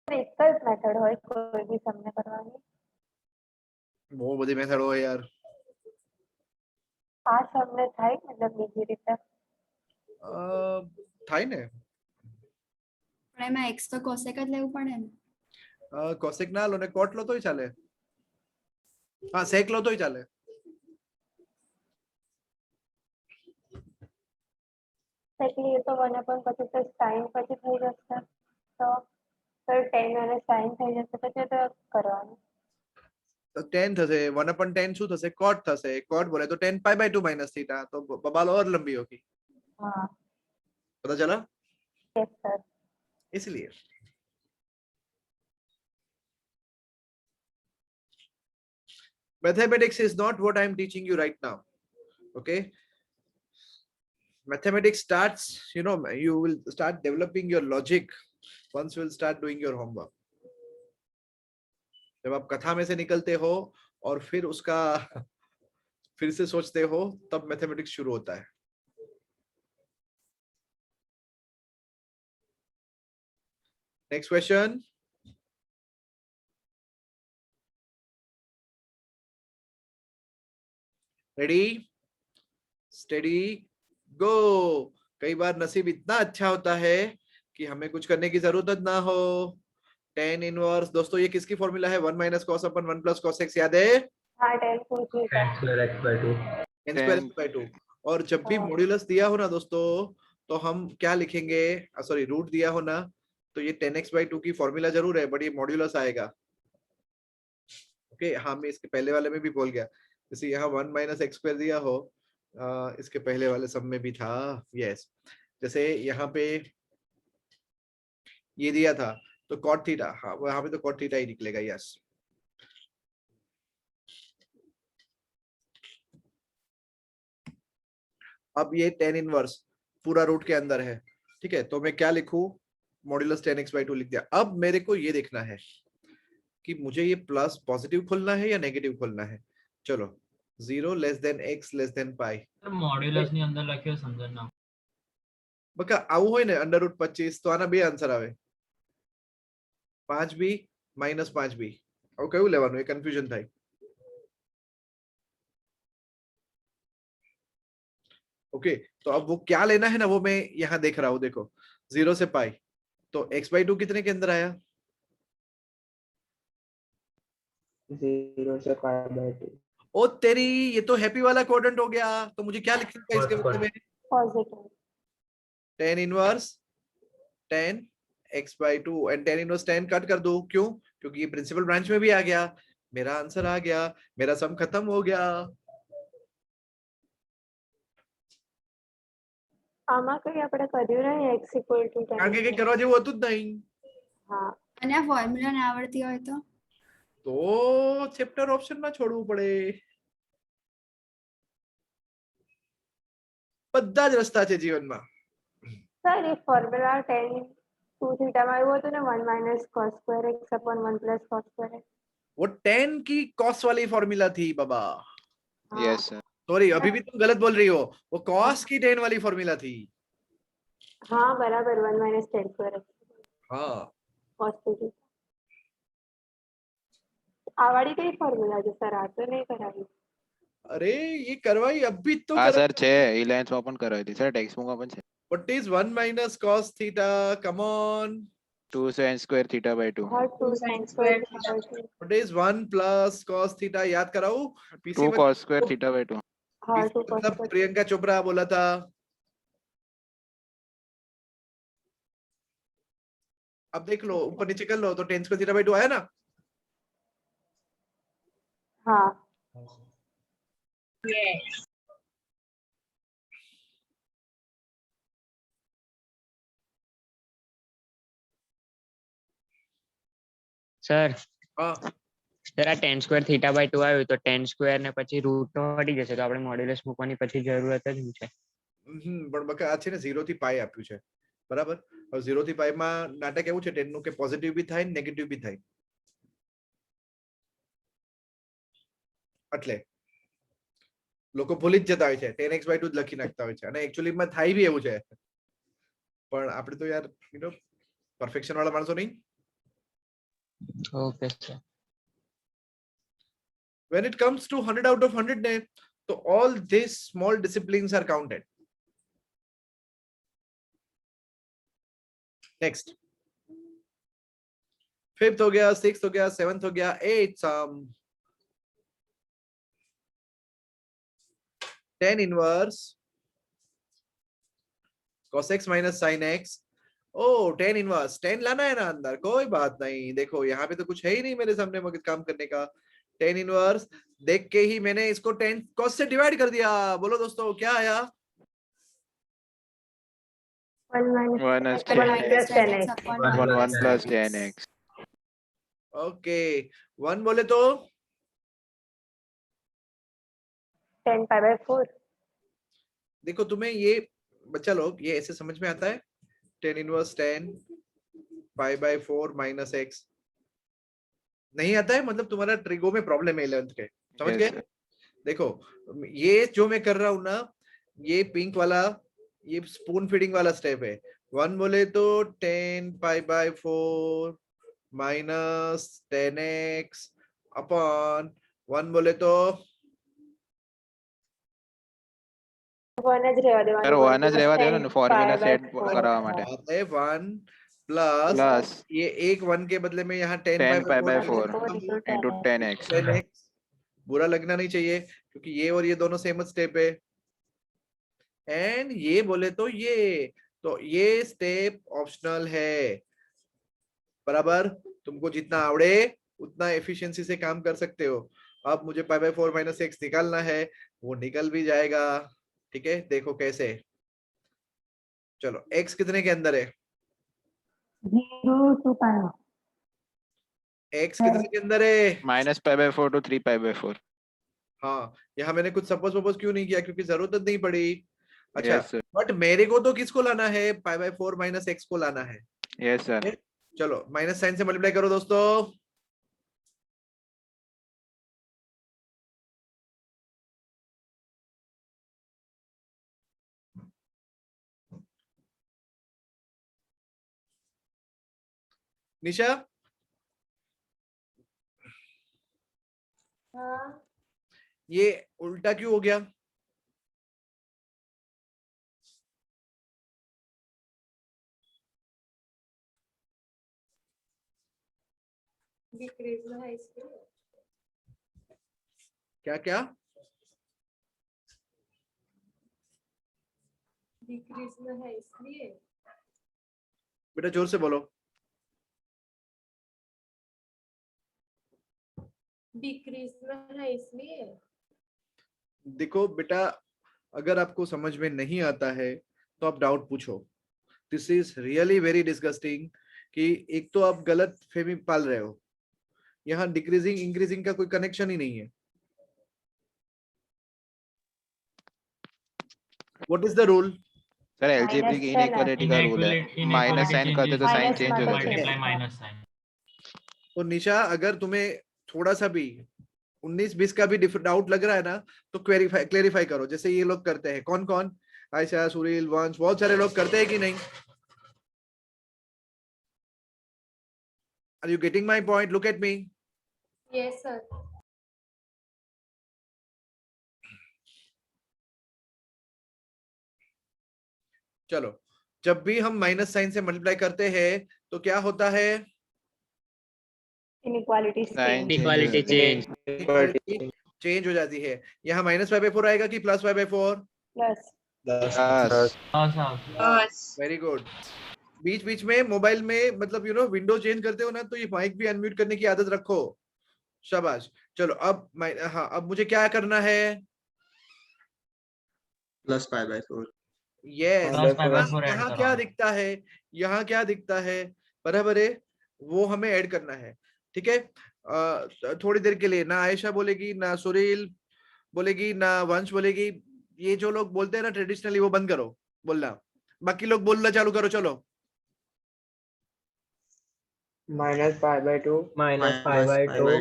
એક જ મેથડ હોય કોઈ બી તમને કરવાની. બહુ બધી મેથડ હોય યાર। આ તમને થાય મતલબ બીજી રીતે થાય ને। પણ એમાં x તો કોસેક જ લેવું પડે ને। કોસેક ના લો ને કોટ લો તોય ચાલે, હા સેક લો તોય ચાલે। એટલે એ તો 1 પણ પછી તો sin પછી થઈ જશે તો tan અને sin થઈ જશે પછી તો કરવાનું। तो tan થશે 1/10 શું થશે? cot થશે। cot बोले तो tan π/2 माइनस थीटा, तो बबाल और लंबी होगी। हाँ पता चला? Yes sir. इसलिए mathematics is not what I am teaching you right now. Okay, mathematics starts, you will start developing your logic once you will start doing your homework. जब आप कथा में से निकलते हो और फिर उसका फिर से सोचते हो, तब मैथमेटिक्स शुरू होता है। Next question. रेडी स्टेडी गो। कई बार नसीब इतना अच्छा होता है कि हमें कुछ करने की जरूरत ना हो। tan इनवर्स, दोस्तों ये किसकी फॉर्मूला है? 1 - cos अपन 1 + cos x, याद है? हाँ tan थीटा n²x/2। और जब भी हाँ। मॉड्यूलस दिया हो ना दोस्तों, तो हम क्या लिखेंगे? सॉरी, रूट दिया हो ना, तो ये 10x/2 की फॉर्मूला जरूर है, बट ये मॉड्यूलस आएगा। ओके, हाँ मैं इसके पहले वाले में भी बोल गया, जैसे यहाँ 1 - x² दिया हो, इसके पहले वाले सब में भी था। यस, जैसे यहाँ पे ये दिया था तो cot थीटा, हाँ वहां पे तो cot थीटा ही निकलेगा। यस, अब ये tan इनवर्स पूरा रूट के अंदर है, ठीक है, तो मैं क्या लिखूं? मॉड्यूलस 10x/2 लिख दिया। अब मेरे को ये देखना है कि मुझे ये प्लस पॉजिटिव खोलना है या नेगेटिव खोलना है। चलो 0 less than x less than pi, modulus ની અંદર લખ્યો સમજણ ના બકા આવું હોય ને √25, તો આના બે આન્સર આવે, 5b - 5b। હવે કયું લેવાનું એ કન્ફ્યુઝન થાય। ओके, तो अब वो क्या लेना है ना, वो मैं यहाँ देख रहा हूँ। देखो 0 से पाई, तो x/2 कितने के अंदर आया? 0 से π/2 ओ तेरी, ये तो हैप्पी वाला क्वाड्रेंट हो गया। तो मुझे क्या लिखना है इसके बदले में? Positive tan inverse tan x/2, and tan inverse tan cut कर दो। क्यों? क्योंकि ये प्रिंसिपल ब्रांच में भी आ गया। मेरा आंसर आ गया, मेरा सम खत्म हो गया। આમાં કઈ આપણે કર્યું નહીં x = 10 કારણ કે કઈ કરવા જેવું હતું જ નહીં। હા અને આ ફોર્મ્યુલા ના આવડતી હોય તો ચેપ્ટર ઓપ્શન માં છોડવું પડે. બધા જ રસ્તા છે જીવનમાં. સર એ ફોર્મ્યુલા tan 2 થીટા માં આવ્યું હતું ને 1 minus cos square x upon 1 plus cos square x. वो tan की cos वाली फॉर्मूला थी बाबा. Yes sir. सॉरी अभी भी तुम गलत बोल रही हो. वो cos की tan वाली फॉर्मूला थी. હા બરાબર 1 માઇનસ tan સ્ક્વેર x हाँ cos થીટા. આ વાળી કઈ ફોર્મ્યુલા છે સર? આ તો નહીં કરાવી. अरे ये करवाई अभी तो हाँ सर छे 11th में अपन करवाई थी सर. टेक्स्ट बुक में अपन छे. What is 1 minus cos theta? Come on. 2 sin square theta by 2. હા 2 sin square theta. What is 1 plus cos theta? याद कराओ. 2 PC cos square theta by 2. હા 2 cos मतलब સ્ક્વેર. प्रियंका चोपड़ा बोला था. अब देख लो ऊपर नीचे कर लो तो tan square theta by 2 आया ना. હા Yes. સર हाँ સર આ tan સ્ક્વેર થીટા બાય 2 આવ્યું તો tan સ્ક્વેર ને પછી રૂટ તો હટી જશે તો આપણે મોડ્યુલસ મૂકવાની પછી જરૂરત જ શું છે? પણ બકા આ છે ને 0 થી પાઈ આપ્યું છે બરાબર. હવે 0 થી પાઈ માં નાટક એવું છે tan નું કે પોઝિટિવ બી થાય નેગેટિવ બી થાય. એટલે લોકો ભૂલી જ જતા હોય છે tan x by 2 જ લખી નાખતા હોય છે અને એકચ્યુઅલી માં થાય બી એવું છે. પણ આપણે તો યાર યુ નો પરફેક્શન વાળા માણસો નહીં. Okay sir. When it comes to 100 out of 100 ne, so all these small disciplines are counted. Next. 5th हो गया, 6th हो गया, 7th हो गया, 8th tan inverse cos x minus sin x. Oh, tan inverse 10 लाना है ना अंदर, कोई बात नहीं. देखो यहाँ पे तो कुछ है ही नहीं मेरे सामने मगर काम करने का. tan इनवर्स देख के ही मैंने इसको tan cos से डिवाइड कर दिया. बोलो दोस्तों क्या आया? 1 minus 1 tan x 1 plus tan x. Okay 1 बोले तो tan pi by 4. देखो तुम्हें ये बच्चा लोग ये ऐसे समझ में आता है. tan inverse tan pi by 4 minus x नहीं आता है. मतलब तुम्हारा ट्रिगो में प्रॉब्लम है 11th के. समझ गए? देखो ये जो मैं कर रहा हूं ना ये पिंक वाला ये स्पून फीडिंग वाला स्टेप है. 1 बोले तो tan pi by 4 minus tan x upon 1 बोले तो 1 જ રહેવા દેવાનું. સર 1 જ રહેવા દેવાનો ને ફોર્મ્યુલા સેટ કરાવવા માટે. 1 प्लस प्लस ये एक 1 के बदले में यहाँ 10 10 pi by 4 4 into 10x. 10x. बुरा लगना नहीं चाहिए क्योंकि ये और ये दोनों सेम स्टेप है. एंड ये बोले तो ये स्टेप ऑप्शनल है. बराबर. तुमको जितना आवड़े उतना एफिशिएंसी से काम कर सकते हो. अब मुझे pi by 4 minus x निकालना है वो निकल भी जाएगा. ठीक है देखो कैसे. चलो x कितने के अंदर है? 0 to pi. x कितने के अंदर है? minus pi by 4 to 3 pi by 4. हाँ यहाँ मैंने कुछ सपोज क्यों नहीं किया क्योंकि जरूरत नहीं पड़ी. अच्छा Yes, sir. बट मेरे को तो किसको लाना है? pi by 4 minus x को लाना है. Yes sir. चलो माइनस साइन से मल्टीप्लाई करो दोस्तों. निशा हाँ ये उल्टा क्यों हो गया? डिक्रीज में है इसलिए. क्या क्या? डिक्रीज में है इसलिए. बेटा जोर से बोलो. डिक्रीज में है इसलिए. देखो बेटा अगर आपको समझ में नहीं आता है तो आप डाउट पूछो. This is really very disgusting. कि एक तो आप गलत फेमी पाल रहे हो, यहाँ डिक्रीजिंग इंक्रीजिंग का कोई कनेक्शन ही नहीं है। What is the rule? Sir algebraic Minus inequality का रूल है, माइनस साइन करते तो साइन Minus चेंज हो जाता है। multiply. Multiply minus sign. तो निशा, अगर तुम्हें थोड़ा सा भी 19-20 का भी डाउट लग रहा है ना, तो क्लेरिफाई करो, जैसे ये लोग करते हैं। कौन कौन? आयशा, सुरील, वंश, बहुत सारे लोग करते हैं कि नहीं? Are you getting my point? Look at me. Yes, sir. चलो, जब भी हम माइनस साइन से मल्टीप्लाई करते हैं तो क्या होता है? Inequality Sign change. Equality change. Change हो जाती है। यहाँ -5/4 आएगा कि +5/4? Plus. बस बस वेरी गुड। बीच बीच में मोबाइल में मतलब विंडो चेंज करते हो ना, तो ये माइक भी अनम्यूट करने की आदत रखो। शाबाश। चलो अब हाँ, अब मुझे क्या करना है? +5/4 यस। Plus 5/4 ऐड यहाँ करो। क्या दिखता है? यहाँ क्या दिखता है? बराबर है, वो हमें ऐड करना है। ठीक है। थोड़ी देर के लिए ना आयशा बोलेगी, ना सुरील बोलेगी, ना वंश बोलेगी। ये जो लोग बोलते हैं ना ट्रेडिशनली, वो बंद करो बोलना। बाकी लोग बोलना चालू करो। चलो, -5/2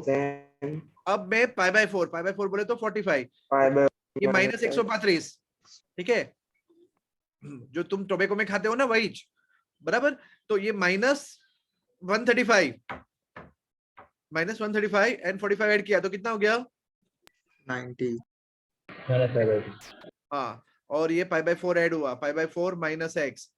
then अब मैं π/4 बोले तो 45, 5/4 ये -135। ठीक है, जो तुम टोबैको में खाते हो ना वही, बराबर। तो ये -135 एंड 45 ऐड किया तो कितना हो गया? 90 हाँ, और ये π/4 ऐड हुआ, π/4 -x।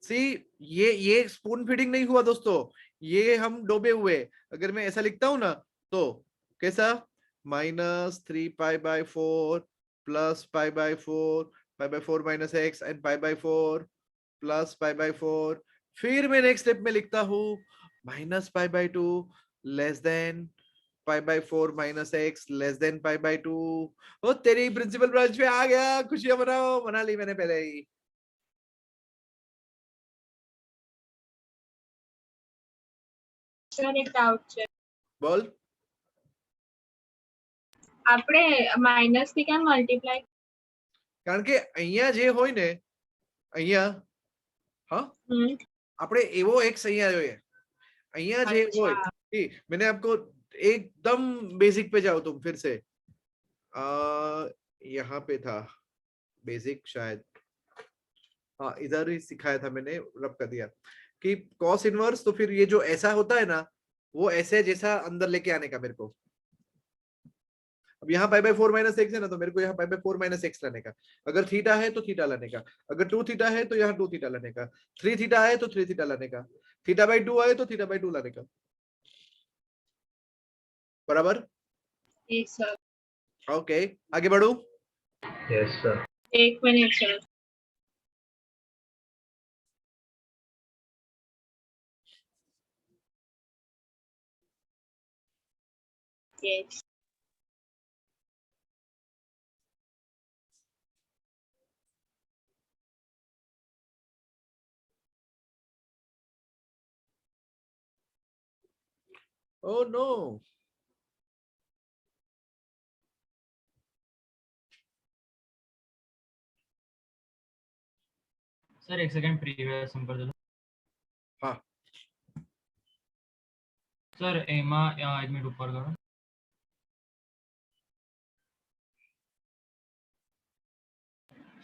सी, ये स्पून फीडिंग नहीं हुआ दोस्तों, ये हम डोबे हुए। अगर मैं ऐसा लिखता हूं ना, तो कैसा? -3π/4 प्लस π/4, π/4 -x एंड π/4 प्लस π/4। फिर मैं नेक्स्ट स्टेप में लिखता हूँ -π/2 less than π/4 -x less than π/2। ओ तेरी प्रिंसिपल ब्रांच में आ गया, खुशियां मनाओ। मना ली मैंने पहले ही। સર એક ડાઉટ છે, बोल। આપણે માઇનસ થી કેમ મલ્ટીપ્લાય? કારણ કે અહીંયા જે હોય ને, અહીંયા હા, આપણે એવો x અહીંયા જોઈએ। અહીંયા જે હોય, मैंने आपको एकदम बेसिक पे जाओ तुम फिर से। यहाँ पे था बेसिक शायद, हाँ इधर ही सिखाया था मैंने, रब कर दिया कि कॉस इनवर्स। तो फिर ये जो ऐसा होता है ना, वो ऐसे जैसा अंदर लेके आने का मेरे को। अब यहाँ π/4 -x है ना, तो मेरे को यहाँ π/4 -x लाने का। अगर थीटा है तो थीटा लाने का, अगर 2 थीटा है तो यहाँ 2 थीटा लाने का, 3 थीटा है तो 3 थीटा लाने का, θ/2 आए तो θ/2 लाने का। बराबर? Yes sir. ओके, आगे बढ़ू। Yes sir. એક minute sir. Yes. Oh no, sir एक सेकंड प्रीवियस सम कर दो। हाँ સર એમાં એક મિનિટ ઉપર કરો।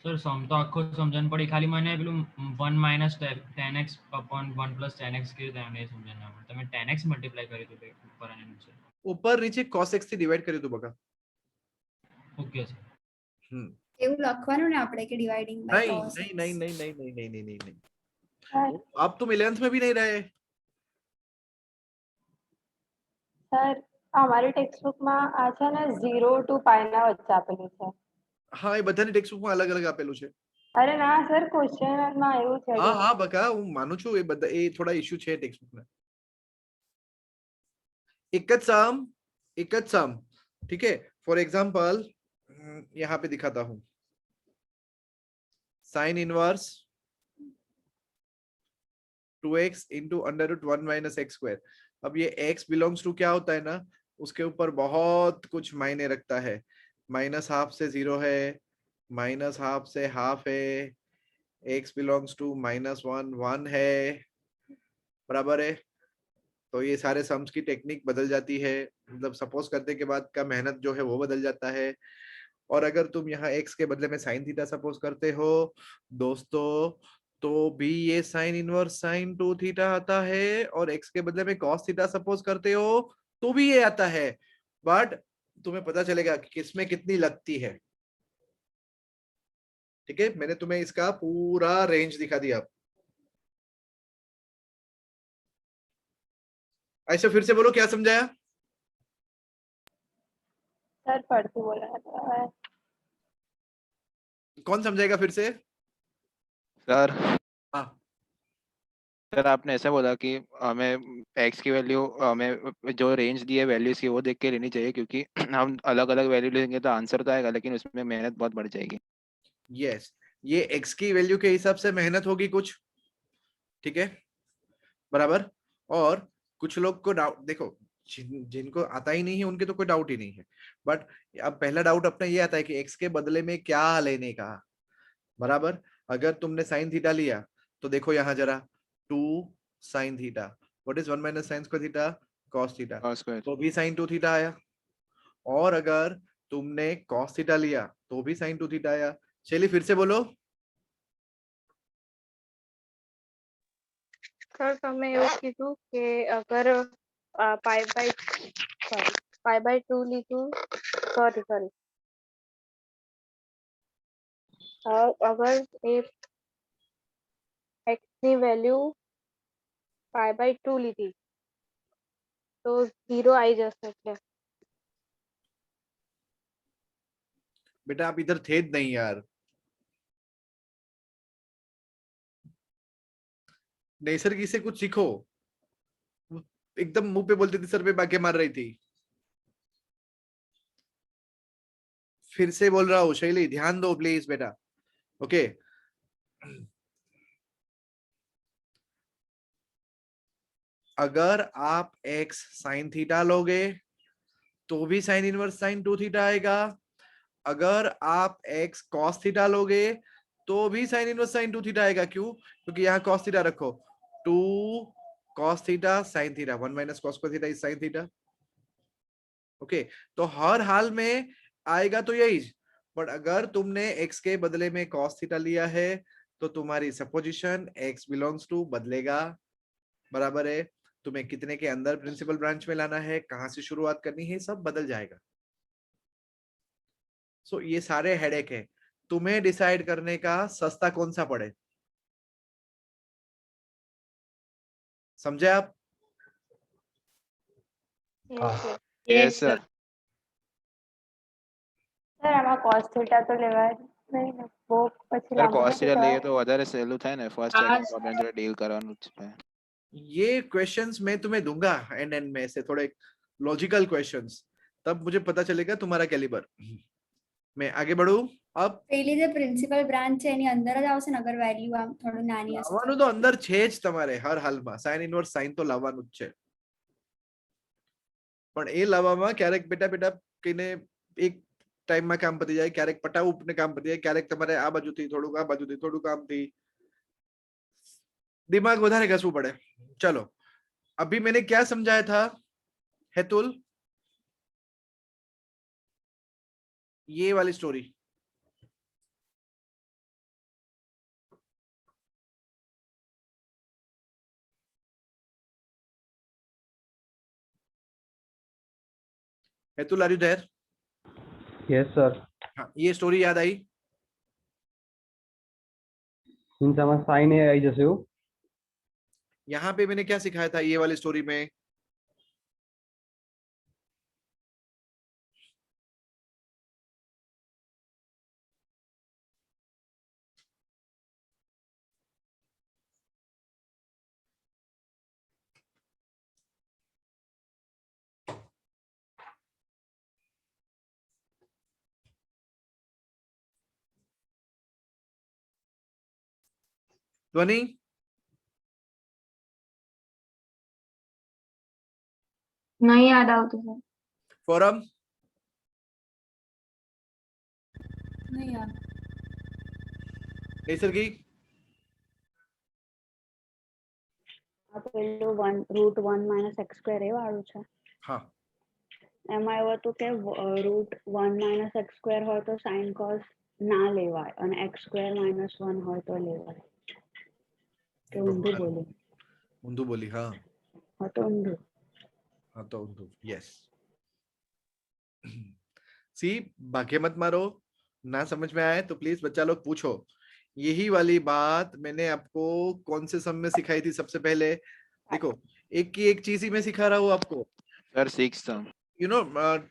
સર સમ તો આખો સમજણ પડી, ખાલી મને પેલું 1 - 10x upon 1 + 10x કે એ સમજણ ના પડી। તમે 10x મલ્ટીપ્લાય કરી દો ઉપર અને નીચે। ऊपर नीचे cos x થી ડિવાઈડ કરી દો બકા। Okay sir. એવું લખવાનું ને આપણે કે ડિવાઇડિંગ બાય नहीं cos नहीं x। नहीं नहीं नहीं नहीं नहीं नहीं नहीं नहीं, सर आप तुम 11th में भी नहीं रहे। સર અમારી ટેક્સ્ટ બુકમાં આ છે ને 0 to π ના વચ્ચે આપેલું છે। हाँ, ये બધાની ટેક્સ્ટ બુકમાં અલગ અલગ આપેલું છે। અરે ના સર ક્વેશ્ચનમાં એવું છે हाँ જો हाँ બકા, હું માનું છું, એ બધા એ થોડા ઇશ્યુ છે ટેક્સ્ટ બુકના। एक જ सम, ठीक है। फॉर एग्जांपल यहाँ पे दिखाता हूँ, sine inverse 2x into under root 1 minus x square. अब ये x बिलोंग्स टू क्या होता है ना, उसके ऊपर बहुत कुछ मायने रखता है। माइनस हाफ से 0 है, माइनस हाफ से हाफ है, x बिलोंग्स टू -1 1 है, बराबर है। तो ये सारे सम्स की टेक्निक बदल जाती है, मतलब सपोज करने के बाद का मेहनत जो है वो बदल जाता है। और अगर तुम यहाँ x के बदले में साइन थीटा सपोज करते हो दोस्तों, तो भी ये साइन इनवर्स साइन 2 थीटा आता है, और x के बदले में cos थीटा सपोज करते हो तो भी ये आता है। बट तुम्हें पता चलेगा कि किसमें कितनी लगती है। ठीक है, मैंने तुम्हें इसका पूरा रेंज दिखा दिया। ऐसे फिर से बोलो, क्या समझाया? सर पढ़ती बोला था। कौन समझाएगा फिर से? सर हाँ, सर आपने ऐसा बोला कि हमें एक्स की वैल्यू, हमें जो रेंज दी है वैल्यूज की वो देख के लेनी चाहिए, क्योंकि हम अलग अलग वैल्यू लेंगे तो आंसर तो आएगा लेकिन उसमें मेहनत बहुत बढ़ जाएगी। यस, ये x की वैल्यू के हिसाब से मेहनत होगी कुछ, ठीक है, बराबर। और कुछ लोग को डाउट, देखो जिनको आता ही नहीं है उनके तो कोई डाउट ही नहीं है। बट अब पहला डाउट अपना ये आता है कि x के बदले में क्या लेने का, बराबर। अगर तुमने साइन थीटा लिया तो देखो यहाँ जरा, 2 sine theta, what is 1 minus sine square theta, cos theta, cos square। तो भी साइन 2 थीटा आया। और अगर तुमने cos थीटा लिया तो भी साइन 2 थीटा आया। चलिए फिर से बोलो। સર તમે એવું કીધું કે અગર પાઈ બાય 2 લીધું, સોરી અગર એ x ની વેલ્યુ પાઈ બાય 2 લીધી તો 0 આવી જશે એટલે। बेटा आप इधर थे नहीं यार, नैसर्गिक से कुछ सीखो। एकदम मुंह पे बोलती थी, सर पे बाके मार रही थी। फिर से बोल रहा हूँ शैली, ध्यान दो प्लीज बेटा, ओके। अगर आप x साइन थीटा लोगे तो भी साइन इनवर्स साइन 2 थीटा आएगा। अगर आप x cos थीटा लोगे तो भी साइन इनवर्स साइन 2 थीटा आएगा। क्यों? क्योंकि यहाँ cos थीटा रखो, 2 cos theta sine theta, 1 minus cos square theta is sine theta. Okay, तो हर हाल में आएगा तो यही। बट अगर तुमने x के बदले में cos थीटा लिया है तो तुम्हारी सपोजिशन x बिलोंग्स टू बदलेगा, बराबर है। तुम्हें कितने के अंदर प्रिंसिपल ब्रांच में लाना है, कहां से शुरुआत करनी है, सब बदल जाएगा। सो ये सारे हेडेक है, तुम्हें डिसाइड करने का सस्ता कौन सा पड़े। समझे आप? Yes sir. સર આમાં cos થીટા તો લેવાય નહીં ને, બહુ પછી સર લાંબુ cos નથી થીટા થવા। લઈએ તો વધારે સહેલું થાય ને, ફર્સ્ટ સેકન્ડ ક્વોડ્રન્ટ જોડે ડીલ કરવાનું જ છે। ये क्वेश्चंस मैं तुम्हें दूंगा एंड में से थोड़े लॉजिकल क्वेश्चंस, तब मुझे पता चलेगा तुम्हारा कैलिबर। मैं आगे बढ़ू अब। પેલી જે પ્રિન્સિપલ બ્રાન્ચ છે એની અંદર જ આવશે ને અગર વેલ્યુ આમ થોડું નાની હશે તો? લાવવાનું તો અંદર છે જ તમારે હર હાલમાં, સાઇન ઇનવર્સ સાઇન તો લાવવાનું જ છે। પણ એ લાવવામાં ક્યારેક બેટા બેટા કઈને એક ટાઈમમાં કામ પતી જાય, ક્યારેક પટાવું ને કામ પતી જાય, ક્યારેક તમારે આ બાજુથી થોડુંક આ બાજુથી થોડું કામથી दिमाग વધારે ઘસવું પડે। चलो, अभी मैंने क्या समझाया था हेतुल, ये वाली story. Hetul are you there? Yes sir. हाँ, ये स्टोरी याद आई? मीन्स આમાં સાइन એ આવી જશે એવું? यहाँ पे मैंने क्या सिखाया था ये वाली स्टोरी में? ध्वनि नहीं याद આવતું સર. फोरम नहीं यार नैसर्गिक આ પેલું રૂટ 1 માઇનસ એક્સ સ્ક્વેર એ વાળું છે. हाँ એમાં એવું હતું કે રૂટ 1 માઇનસ એક્સ સ્ક્વેર હોય તો સાઇન કોસ ના લેવાય અને એક્સ સ્ક્વેર માઇનસ 1 હોય તો લેવાય. કે ઊંધું બોલું? ऊंधू बोली हाँ હા તો ઊંધું. हाँ तो ऊंधू यस. सी भाग्य मत मारो, ना समझ में आए तो प्लीज बच्चा लोग पूछो. यही वाली बात मैंने आपको कौन से सम में सिखाई थी सबसे पहले. देखो एक की एक चीज ही मैं सिखा रहा हूँ आपको. Sir 6 sum. You know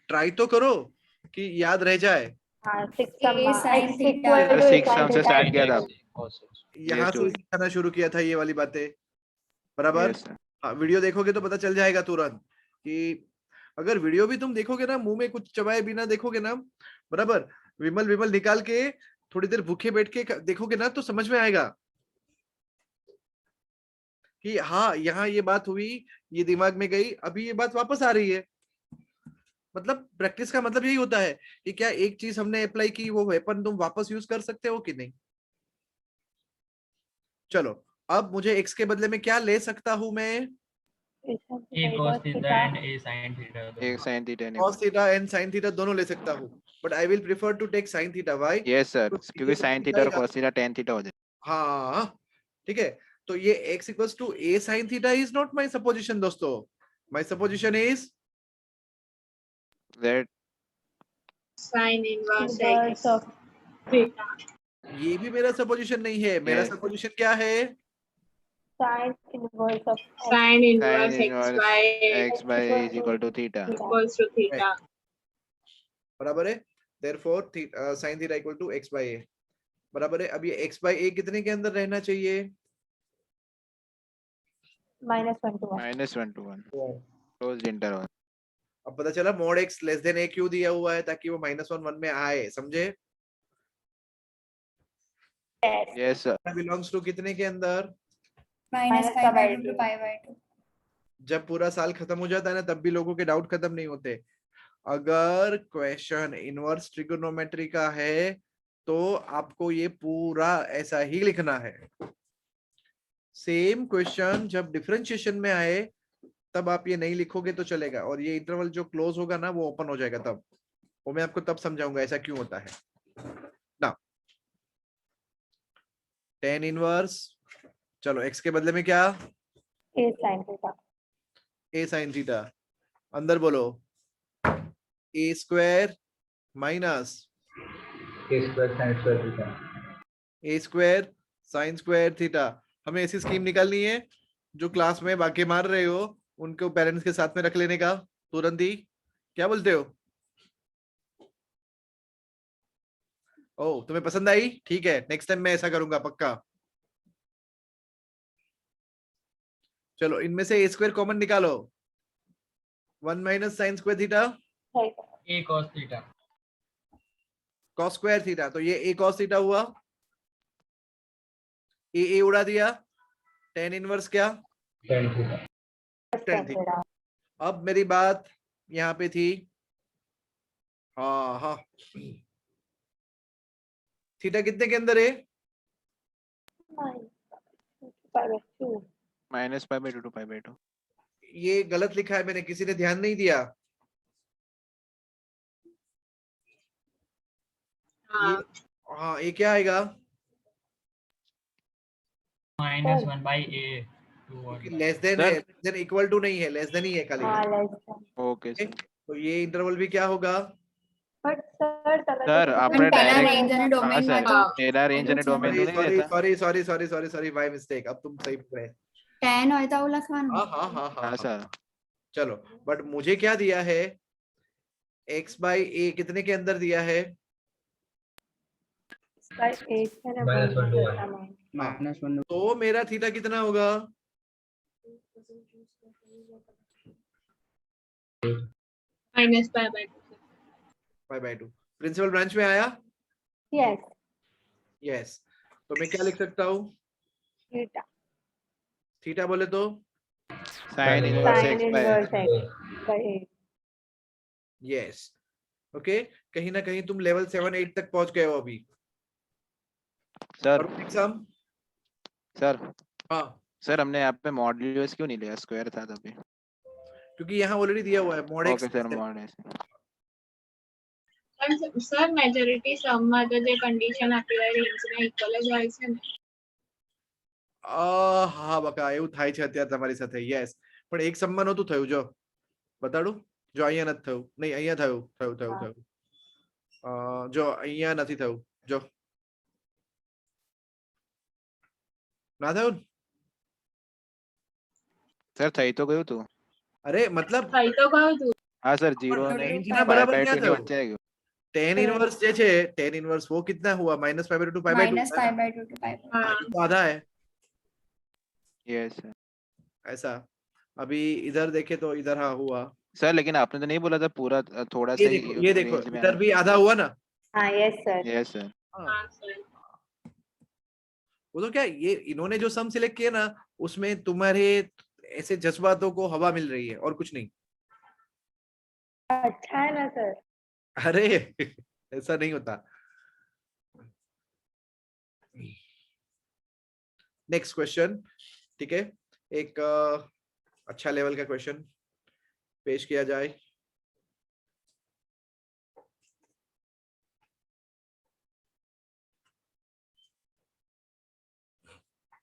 try तो करो कि याद रह जाए. હા 6 A sin x theta. equal to 6 सम से स्टार्ट किया था. यहाँ Yes, से dude. सिखाना शुरू किया था ये वाली बातें. बराबर. Yes, sir. हाँ वीडियो देखोगे तो पता चल जाएगा तुरंत कि अगर वीडियो भी तुम देखोगे ना मुंह में कुछ चबाए बिना देखोगे ना बराबर विमल विमल निकाल के थोड़ी देर भूखे बैठ के देखोगे ना तो समझ में आएगा कि हाँ यहाँ ये बात हुई, ये दिमाग में गई, अभी ये बात वापस आ रही है. मतलब प्रैक्टिस का मतलब यही होता है कि क्या एक चीज हमने अप्लाई की वो वेपन तुम वापस यूज कर सकते हो कि नहीं. चलो अब मुझे x के बदले में क्या ले सकता हूं मैं. A cos theta and A sin theta. एक sin theta ने. cos theta and sin theta दोनों ले सकता हूँ, but I will prefer to take sin theta. Why? Yes sir, तो क्योंकि सीधे sin सीधा theta और ही cos theta tan theta हो जाए. हाँ ठीक है. तो ये x equals to a sin theta is not my supposition दोस्तों. My supposition is that Sin inverse Inverse x of theta. ये भी मेरा supposition नहीं है. मेरा Yes. supposition क्या है. sin inverse of x Sin inverse sin x inverse by x by a is equal to theta. equals to theta. बराबर है. Therefore sin theta equal to x by a बराबर है. अब ये x by a कितने के अंदर रहना चाहिए. -1 to 1. -1 to 1 closed interval. अब पता चला mod x less then a क्यों दिया हुआ है, ताकि वो -1 1 में आए. समझे. Yes sir. बिलोंग्स टू कितने के अंदर. Minus Minus pi by pi by 2 to two. Pi by 2. जब पूरा साल खत्म हो जाता है ना तब भी लोगों के डाउट खत्म नहीं होते. अगर क्वेश्चन इनवर्स ट्रिगोनोमेट्री का है तो आपको ये पूरा ऐसा ही लिखना है. सेम क्वेश्चन जब डिफरेंशिएशन में आए तब आप ये नहीं लिखोगे तो चलेगा, और ये इंटरवल जो क्लोज होगा ना वो ओपन हो जाएगा. तब वो मैं आपको तब समझाऊंगा ऐसा क्यों होता है ना. tan inverse. चलो x के बदले में क्या. a sin theta. a sin theta. अंदर बोलो. a square minus A square sin square theta. a square sine square theta. हमें ऐसी स्कीम निकालनी है जो क्लास में बाकी मार रहे हो उनको पेरेंट्स के साथ में रख लेने का तुरंत ही. क्या बोलते हो. ओ तुम्हें पसंद आई. ठीक है नेक्स्ट टाइम मैं ऐसा करूंगा पक्का. चलो इनमें से a स्क्वायर कॉमन निकालो. 1 minus sine square theta Right. A cos theta. cos square theta. तो ये a cos थीटा हुआ. a उड़ा दिया. tan इनवर्स क्या. Tan theta. tan Tan theta. theta. अब मेरी बात यहाँ पे थी. हाँ हाँ थीटा कितने के अंदर है. Pi by 2. -pi by 2 to pi by 2. ये गलत लिखा है मैंने, किसी ने ध्यान नहीं दिया. हाँ. हाँ ये क्या आएगा. -1 by A to 1 by less than है. देन इक्वल टू नहीं है, लेस देन ही है खाली. हाँ less than. Okay sir. तो ये इंटरवल भी क्या होगा. But sir તમે Sir, તો આપણે પણ પહેલા direct- રેન્જ અને हाँ ડોમેન सर માં તો मेरा रेंज एंड डोमेन तो नहीं सॉरी रहता. Sorry sorry sorry sorry sorry sorry by mistake. अब तुम सही पकड़े. 10 હોય તો આવું લખવાનું. हाँ हाँ हाँ हाँ हाँ सर. चलो बट मुझे क्या दिया है. x बाई a कितने के अंदर दिया है. by 8 છે ને Minus 1 to 1. हाँ. तो मेरा थीटा कितना होगा. minus pi by 2. pi by 2. Principal branch में आया. yes yes. तो मैं क्या लिख सकता हूँ. theta. थीटा बोले तो sin inverse Sin x by inverse x. by 8. Yes okay कहीं ना कहीं तुम लेवल 7-8 तक पहुंच गए हो अभी सर एग्जाम सर हाँ सर हमने यहाँ पे मॉड्यूलस क्यों नहीं लिया, स्क्वायर था तभी। क्योंकि यहाँ ऑलरेडी दिया हुआ है mod okay x sir modulus. પણ સર મેજોરિટી સમમાં તો જે કન્ડિશન આપી હોય રેન્જના ઇક્વલ જ હોય છે ને. હા બકા એવું થાય છે અત્યારે તમારી સાથે યસ પણ એક સમ્માન નહોતું થયું જો બતાડું જો અહીંયા નથી થયું નહીં અહીંયા થયું થયું થયું હા. થયું જો અહીંયા નથી થયું જો ના થયું ને? સર થઈ તો ગયું તું। અરે મતલબ થઈ તો ગયું તું हाँ सर जीरो પણ ने range ના બરાબર पाई ક્યાં बाय 2 થયું વચ્ચે આવી ગયું। tan इनवर्स जे छे tan इनवर्स वो कितना हुआ -π/2 to π/2 minus pi by 2 to pi by હા तो आधा है यस सर। ऐसा अभी इधर देखे तो इधर हाँ हुआ सर लेकिन आपने तो नहीं बोला था पूरा थोड़ा सा ये देखो range में इधर आना। भी आधा हुआ ना हाँ यस सर यस सर। હા સર वो तो क्या ये इन्होंने जो सम सिलेक्ट किया ना उसमें तुम्हारे ऐसे जज्बातों को हवा मिल रही है और कुछ नहीं अच्छा है ना सर अरे ऐसा नहीं होता नेक्स्ट क्वेश्चन ठीक है एक अच्छा लेवल का क्वेश्चन पेश किया जाए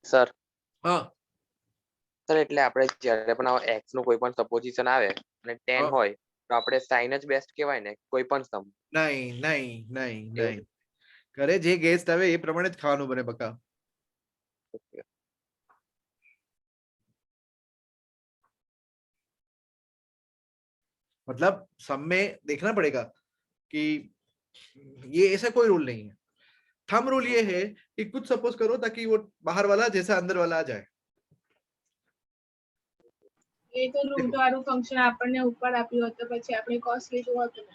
સર हाँ સર એટલે આપણે જ્યારે પણ આ x નું કોઈ પણ સપોઝિશન આવે અને 10 હોય તો આપણે સાઇન જ બેસ્ટ કહેવાય ને કોઈ પણ સમ नहीं नहीं नहीं नहीं करे जे गेस्ट आवे એ પ્રમાણે જ ખાવાનું બને બકા मतलब सब में देखना पड़ेगा कि ये ऐसा कोई रूल नहीं है थंब रूल ये है कि कुछ सपोज करो ताकि वो बाहर वाला जैसा अंदर वाला आ जाए એ તો રૂટ વાળું ફંક્શન આપણને ઉપર આપ્યું હતું પછી આપણે કોસ લીધું હતું ને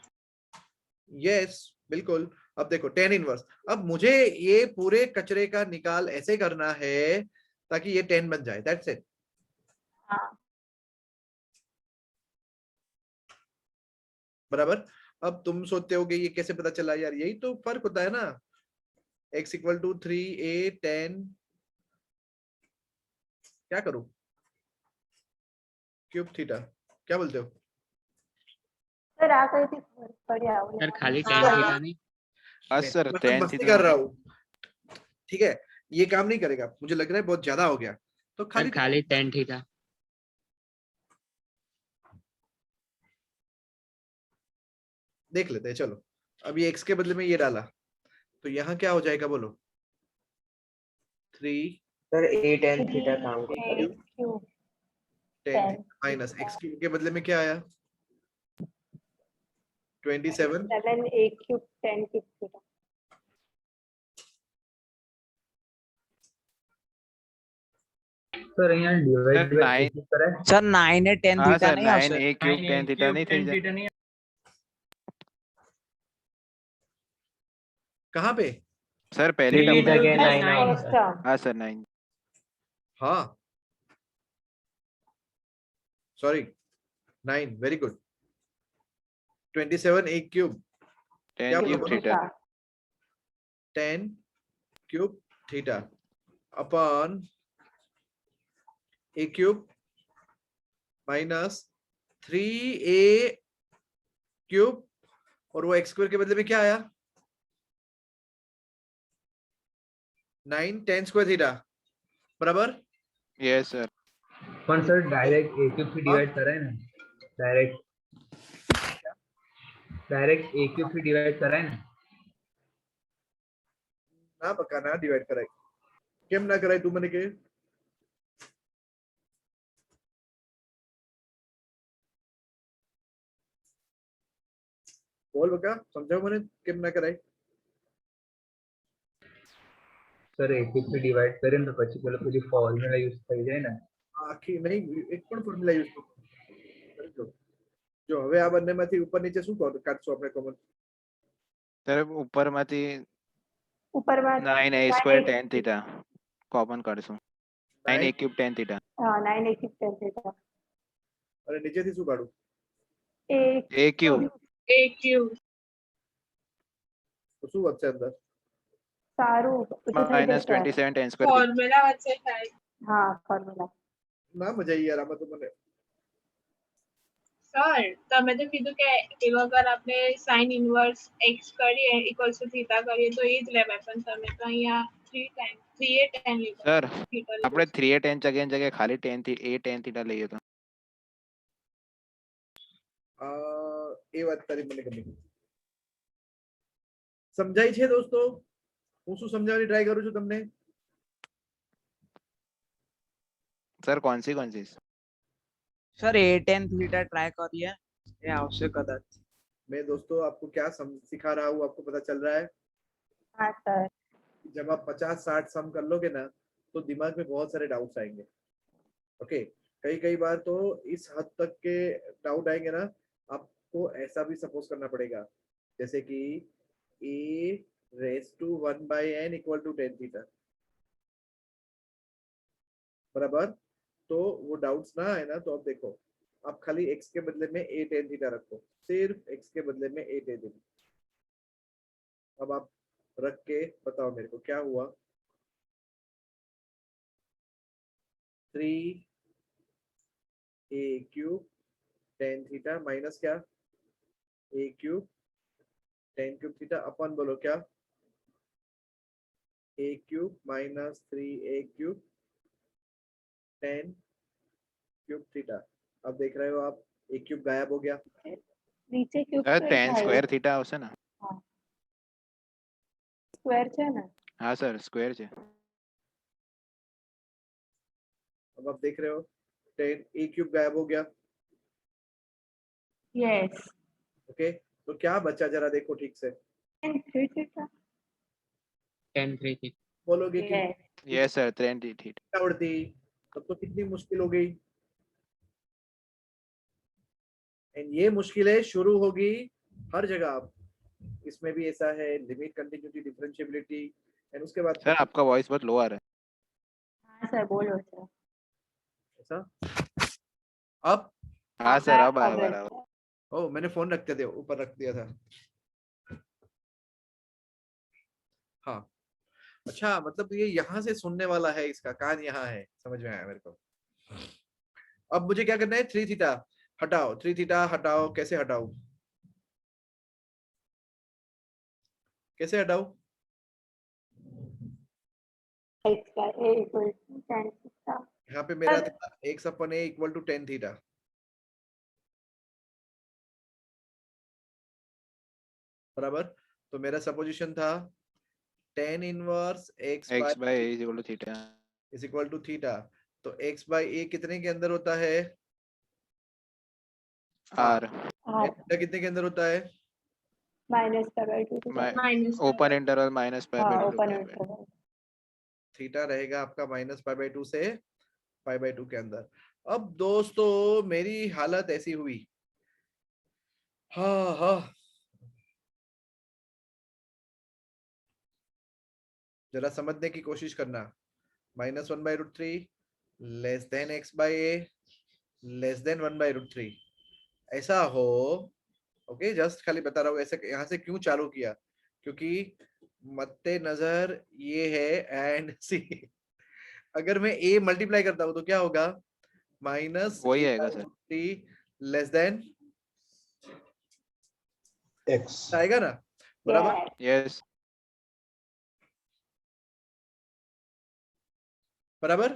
यस बिल्कुल अब देखो tan इनवर्स अब मुझे ये पूरे कचरे का निकाल ऐसे करना है ताकि ये 10 बन जाए दैट्स इट हाँ बराबर अब तुम सोचते हो कि ये कैसे पता चला यार यही तो फर्क होता है ना x इक्वल टू 3a 10 क्या करूं क्यूब थीटा क्या बोलते हो सर आ गई थी पढ़ी आओ सर खाली tan थीटा नहीं। हाँ सर मैं तो tan मस्ती थीटा कर रहा हूँ ठीक है ये काम नहीं करेगा मुझे लग रहा है बहुत ज्यादा हो गया तो सर खाली खाली tan थीटा। देख लेते हैं चलो अब ये x के बदले में ये डाला तो यहाँ क्या हो जाएगा बोलो 3 सर a tan थीटा काम करता है क्यूब 10 माइनस x क्यूब के बदले में क्या आया 27 7 a cube 10 cube theta sir અહીંયા ડિવાઇડ सर 9 કરે सर 9 એ 10 हाँ थीटा सर नहीं 9 આવશે a क्यूब tan थीटा नहीं થઈ જાય कहाँ पे सर पहली Three टर्म जगह में 9 आएगा सर। हाँ सर 9 हाँ sorry 9 very good 27 a cube 10 cube theta 10 cube theta upon a cube minus 3a cube और वो x स्क्वायर के बदले में क्या आया 9 10 स्क्वायर थीटा बराबर यस सर। પણ સર ડાયરેક્ટ a ક્યુબ થી ડિવાઇડ કરાય ને ડાયરેક્ટ a ક્યુબ થી ડિવાઇડ કરાય ને ना पक्का ना डिवाइड कराई केम ना कराई तू मने के बोल बका समझाओ मने केम ना कराई સર a ક્યુબ થી ડિવાઇડ કરે ને તો પછી પેલો પેલી ફોર્મ્યુલા યુઝ થઈ જાય ને આખી નહીં એક પણ ફોર્મ્યુલા યુઝ કરો જો હવે આ બંનેમાંથી ઉપર નીચે શું કાઢશો આપણે કોમન સર ઉપરમાંથી ऊपर में 9 a square tan theta common કાઢશું 9 a क्यूब tan थीटा हाँ 9 a क्यूब 10 थीटा અને નીચેથી શું કાઢું ए क्यू AQ તો શું વધશે અંદર? સારું તો થઈ માઇનસ જશે. 27 ટેન સ્ક્વેર ફોર્મ્યુલા વચ્ચે થાય. હા ફોર્મ્યુલા. ના મજા આવી યાર આમાં તો મને. સર તમે તો કીધું કે પેલું અગર આપણે સાઇન ઇનવર્સ x કરીએ ઇક્વલ્સ ટુ થીટા કરીએ તો એ જ લેવાય, પણ તમે તો અહીંયા 3a tan લીધો. સર થીટા આપણે લીધું. 3a tan જગ્યાએ ખાલી 10 થી a tan થીટા લઈએ તો એ વાત તારી મને ગમી. સમજાય છે દોસ્તો? હું શું સમજાવવાની ટ્રાય કરું છું તમને? સર कौन सी सर ए टेन थीटा ट्राई करिए ये आवश्यक कदाच. मैं दोस्तों आपको क्या सिखा रहा हूँ आपको पता चल रहा है? हाँ सर. जब आप 50-60 सम कर लोगे ना तो दिमाग में बहुत सारे डाउट्स आएंगे. ओके, कई बार तो इस हद तक के डाउट आएंगे ना, आपको ऐसा भी सपोज करना पड़ेगा जैसे कि a⁻1/n = tan थीटा, बराबर. तो वो डाउट्स ना आए ना तो अब देखो, आप खाली x के बदले में a tan थीटा रखो, सिर्फ x के बदले में a tan थीटा. अब आप रख के बताओ मेरे को क्या हुआ. 3a³ tan थीटा माइनस क्या a³ tan³ थीटा अपन बोलो क्या a³ minus 3a³ tan³ theta. अब देख रहे हो आप a³ गायब हो गया. નીચે cube sir tan square theta આવશે ને? સ્ક્વેર છે ને? હા સર સ્ક્વેર છે. अब आप देख रहे हो tan a³ गायब हो गया. यस. ओके, तो क्या बचा जरा देखो ठीक से. tan 3 थीटा बोलोगे कि यस सर tan थीटा आवड़ती, तब तो कितनी मुश्किल हो गई. एंड ये मुश्किलें शुरू होगी हर जगह. आप इसमें भी ऐसा है, लिमिट, कंटिन्यूटी, डिफरेंशिएबिलिटी, एंड उसके बाद सर आपका वॉइस बहुत लो आ रहा है. हाँ सर बोलो सर. ऐसा अब हाँ सर अब आया बराबर. ओ मैंने फोन रख दिया था, ऊपर रख दिया था. हाँ अच्छा, मतलब ये यहाँ से सुनने वाला है, इसका कान यहाँ है, समझ में आया मेरे को. अब मुझे क्या करना है, 3 थीटा हटाओ, 3 थीटा हटाओ. कैसे हटाओ, कैसे हटाओ? x/a = tan theta. यहाँ पे मेरा था x/a = tan थीटा. बराबर. तो मेरा सपोजिशन था tan inverse x x by by a = theta is equal to theta. तो x/a कितने के अंदर होता है? r. थीटा कितने के अंदर होता है? -π/2. Open interval -π/2. हाँ ओपन इंटरवल. थीटा रहेगा आपका -π/2 से π/2 के अंदर. अब दोस्तों मेरी हालत ऐसी हुई, हाँ हाँ, जरा समझने की कोशिश करना. -1/√3 less than x/a less than 1/√3 ऐसा हो. ओके, जस्ट खाली बता रहा हूँ ऐसे यहाँ से क्यों चालू किया, क्योंकि मद्दे नजर ये है एंड सी. अगर मैं a मल्टीप्लाई करता हूँ तो क्या होगा, माइनस वही आएगा सर. लेस देन x आएगा ना, बराबर. यस बराबर.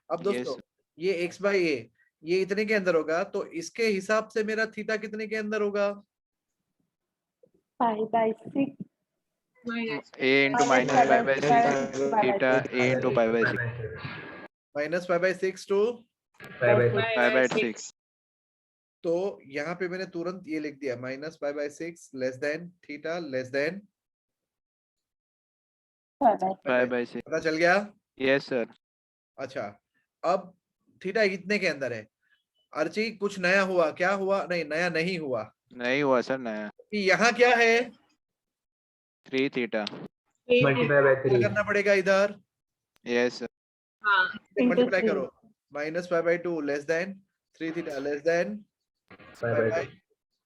अब दोस्तों ये x/a ये इतने के अंदर होगा, तो इसके हिसाब से मेरा थीटा कितने के अंदर होगा? π/6. a into -π/6 theta a into π/6 -π/6 to π/6. तो यहाँ पे मैंने तुरंत ये लिख दिया -π/6 less than theta less than π/6. पता चल गया? Yes sir. अच्छा, अब थीटा कितने के अंदर है? अर्ची कुछ नया हुआ? क्या हुआ? नहीं, नया नहीं हुआ. नहीं हुआ सर नया. यहाँ क्या है? 3 थीटा मल्टीप्लाई बाय 3 करना पड़ेगा इधर. यस हाँ मल्टीप्लाई करो. -π/2 less than 3 theta less than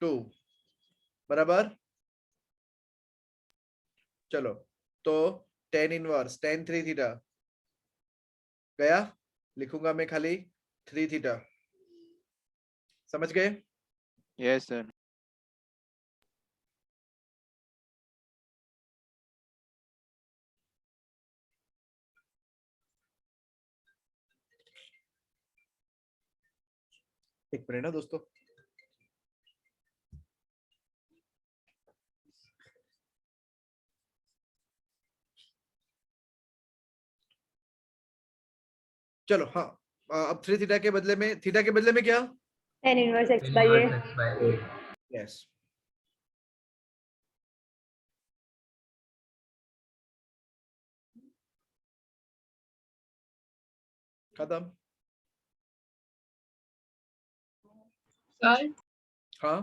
2 बराबर। चलो तो tan इनवर्स tan 3 थीटा गया, लिखूंगा मैं खाली 3 थीटा। समझ गए? Yes sir. एक मिनट ना दोस्तों। चलो हाँ, अब 3 थीटा के बदले में, थीटा के बदले में क्या? tan inverse x by a. Yes. खत्म। સર हाँ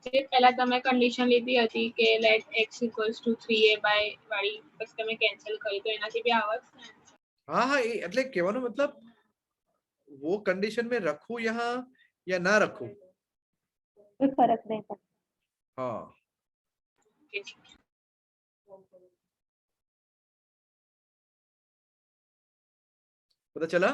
જે પહેલા તમે કન્ડિશન લીધી હતી કે late x equals to 3a by વાળી પછી તમે કેન્સલ કરી તો એનાથી બી આવત ને? हाँ हाँ, એટલે કહેવાનો મતલબ वो कंडीशन में रखूं यहाँ या ना रखूं? कोई फर्क नहीं पड़ता। हाँ पता चला?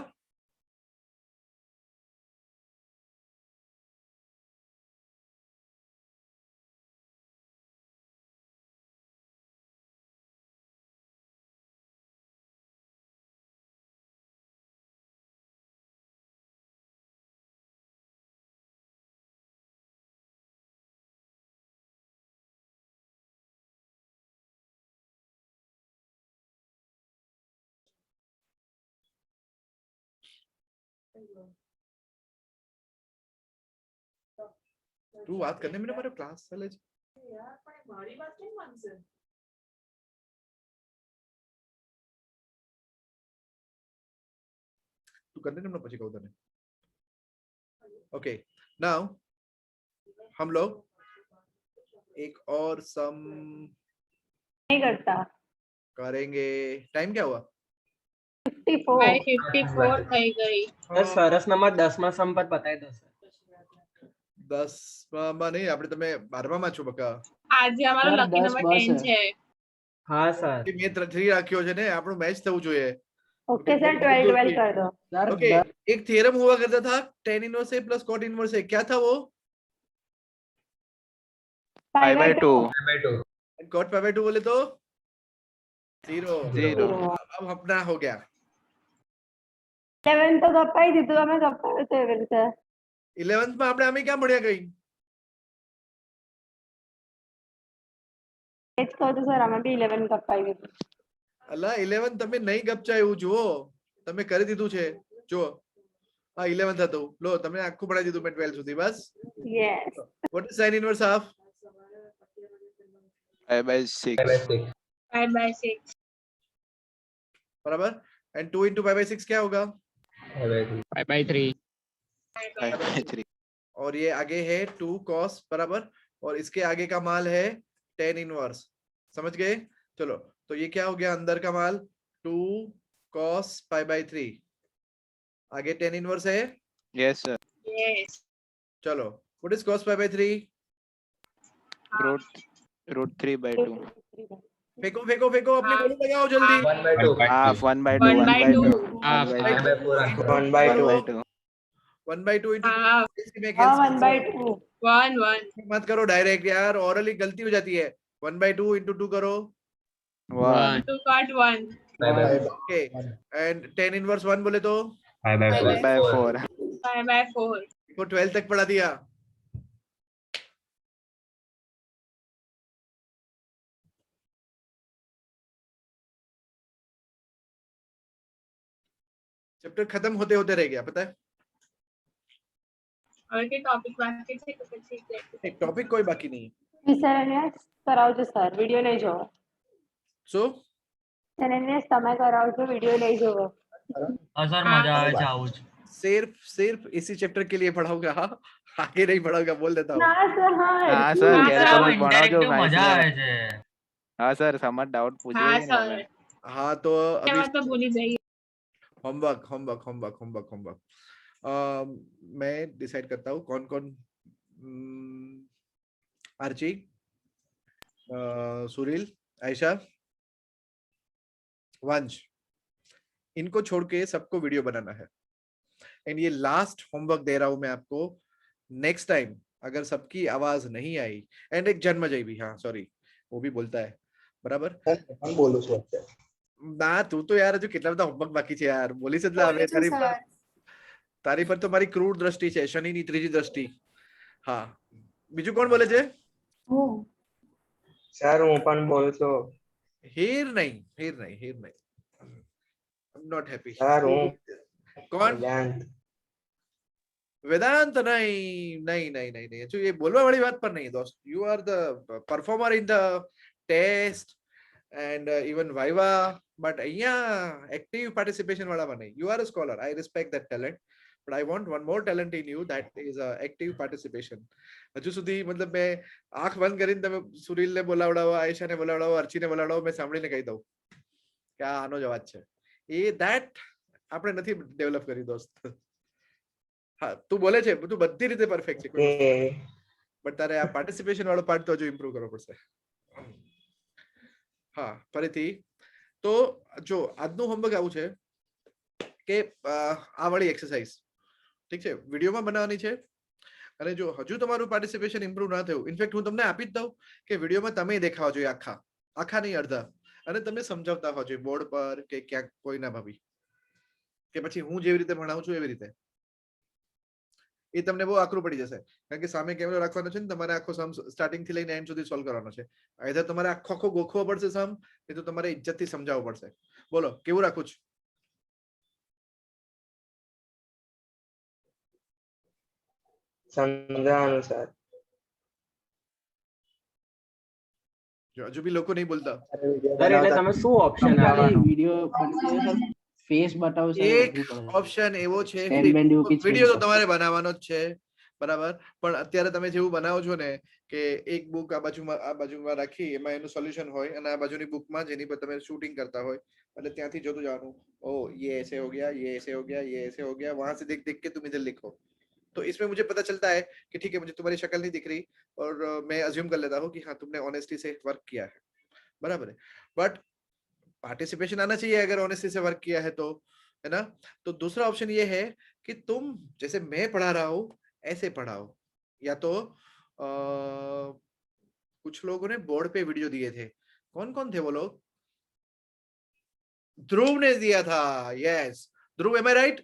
तू बात करने में ना मारो क्लास चले यार, पण मारी बात नहीं मानसे। तू करने ना પછી કહું તને। ओके नाउ हम लोग एक और सम नहीं करता। करेंगे। टाइम क्या हुआ? 54 મારી 54 થઈ ગઈ। સર સરસ નંબર 10 માં સમ પર બતાવી દો સર। 10 માં નહીં, આપણે તમે 12 માં છો બકા। આજે અમારો લકી નંબર 10 છે। હા સર। મેં 3 રાખ્યો છે ને, આપણું મેચ થવું જોઈએ। ओके सर 12 कर दो। ओके एक थ्योरम हुआ करता था tan inverse a plus cot inverse a, क्या था वो? पाई बाय 2। cot पाई बाय 2 बोले तो 0। 0। अब अपना हो गया। 11 तो ગપાઈ દીધું અમે, ગપાયો તો એવી રીતે। 11th માં આપણે અમે ક્યાં ભણ્યા કઈ? એ જ કહું છું સર, અમે બી 11 ગપાઈ દીધું। અલા 11 તમે નહીં ગપચાયું, જુઓ તમે કરી દીધું છે, જુઓ આ 11th હતું, લો તમે આખું પડાવી દીધું મેં 12 સુધી બસ। Yes. What is sin inverse half? Pi by 6। 5 by 6 बराबर। and 2 into pi by 6 क्या होगा? Pi by 3। Pi by 3। और ये आगे है 2 cos बराबर, और इसके आगे का माल है tan इनवर्स। समझ गए? चलो तो ये क्या हो गया अंदर का माल? 2 cos pi by 3, आगे tan इनवर्स है। Yes sir. यस। चलो what is cos pi by 3? Root 3 by 2। फेंको फेंको फेंको, अपने गोली लगाओ जल्दी। 1/2 1/2 1/2 1 by 2 1 by 2 1 by 2 into हाँ 1 by 2 1 1 मत करो डायरेक्ट यार, ऑरली गलती हो जाती है। 1 by 2 into 2 करो 1। 2 cot 1 okay, and tan inverse 1 बोले तो 5 by 4। 5 by 4 को 12 तक पढ़ा दिया। चैप्टर खत्म होते होते रह गया, पता है? और के टॉपिक बाकी છે તો પછી एक टॉपिक कोई बाकी नहीं है। મિસેલેનિયસ કરાવજો સર, વિડિયો નહીં જોવો। सो મિસેલેનિયસ તમે કરાવજો, વિડિયો નહીં જોવો। સર મજા આવે છે આવું જ। सिर्फ इसी चैप्टर के लिए पढ़ाऊंगा, हाँ आगे नहीं पढ़ाऊंगा, बोल देता हूँ। ના સર हाँ हाँ सर कैलकुलस बनाओ जो મજા આવે છે। हाँ सर समझ डाउट पूछिए हाँ ना सर हमें। हाँ तो अभी એમાં તો ભૂલી જઈએ। Homework homework homework homework homework मैं डिसाइड करता हूँ कौन कौन आर्ची, सुरील, आयशा, वंश, इनको छोड़ के सबको वीडियो बनाना है। एंड ये लास्ट होमवर्क दे रहा हूं मैं आपको। नेक्स्ट टाइम अगर सबकी आवाज नहीं आई, एंड एक जन्मजय भी, हाँ सॉरी, वो भी बोलता है बराबर। बोलो सर। ના તું તો યાર હજુ કેટલા બધા હોમવર્ક બાકી છે યાર, બોલી જ લા હવે બોલું છું તારી પર તો મારી ક્રૂર દ્રષ્ટિ છે, શનિની ત્રીજી દ્રષ્ટિ। હા, બીજું કોણ બોલે છે? હું સર હું પણ બોલું છું। હીર નહીં, હીર નહીં, હીર નહીં, આઈ એમ નોટ હેપી। સર હું કોણ? વેદાંત। વેદાંત નહીં, નહીં નહીં નહીં નહીં, હજુ એ બોલવા વાળી વાત પર નહીં દોસ્ત। You are the performer in the test and even viva, but active participation wala bane. You are a scholar, I respect that talent, but I want one more talent in you, that is active participation. હજુ સુધી મતલબ મેં આંખ બંધ કરીને તમે સુરીલ ને બોલાવડાવો, આયશા ને બોલાવડાવો, અર્ચી ને બોલાવડાવો, મેં સાંભળીને કહી દઉં કે આ આનો જ અવાજ છે, એ that આપણે નથી ડેવલપ કરી દોસ્ત। હા તું બોલે છે, તું બધી રીતે પરફેક્ટ છે, બટ તારે આ પાર્ટિસિપેશન વાળો પાર્ટ તો હજુ ઇમ્પ્રુવ કરવો પડશે। હા ફરીથી તો જો આજનું હોમવર્ક આવું છે કે આ વાળી એક્સરસાઇઝ ઠીક છે, વિડીયોમાં બનાવવાની છે। અને જો હજુ તમારું પાર્ટિસિપેશન ઇમ્પ્રુવ ના થયું, ઇનફેક્ટ હું તમને આપી જ દઉં કે વિડીયોમાં તમે દેખાવા જોઈએ, આખા નહીં અડધા, અને તમે સમજાવતા હોવા જોઈએ બોર્ડ પર કે ક્યાંક કોઈ ના ભાભી, કે પછી હું જેવી રીતે ભણાવું છું એવી રીતે। એ તમને બહુ આકરું પડી જશે, કારણ કે સામે કેમેરો રાખવાનો છે ને, તમારે આખો સમ સ્ટાર્ટિંગ થી લઈને એન્ડ સુધી સોલ્વ કરવાનો છે। આઈધર તમારે આખો ગોખવો પડશે સમ, નહીં તો તમારે ઇજ્જત થી સમજાવવું પડશે। બોલો કેવું રાખું છું? સમજાવવાનું સર। જો હજુ બી લોકો નહીં બોલતા। સર એટલે તમે શું ઓપ્શન આપવાનો? વિડિયો ફેસ બતાવશે, એક ઓપ્શન એવો છે, વિડીયો તો તમારે બનાવવાનો જ છે બરાબર, પણ અત્યારે તમે જેવું બનાવો છો ને કે એક બુક આ બાજુમાં રાખી, એમાં એનું સોલ્યુશન હોય, અને આ બાજુની બુકમાં જેની પર તમે શૂટિંગ કરતા હોય, એટલે ત્યાંથી જોતું જવાનું, ओ ये ऐसे हो गया, ये ऐसे हो गया, ये ऐसे हो गया, वहां से देख देख के तुम इधर लिखो। तो इसमें मुझे पता चलता है कि ठीक है, मुझे तुम्हारी शक्ल नहीं दिख रही, और मैं अज्यूम कर लेता हूँ कि हाँ तुमने ऑनेस्टी से वर्क किया है, बराबर है। बट पार्टिसिपेशन आना चाहिए अगर ऑनेस्टी से वर्क किया है तो, है ना। तो दूसरा ऑप्शन ये है कि तुम जैसे मैं पढ़ा रहा हूं ऐसे पढ़ाओ, या तो कुछ लोगों ने बोर्ड पे वीडियो दिए थे, कौन कौन थे वो लोग? ध्रुव ने दिया था, यस ध्रुव, एम आई राइट?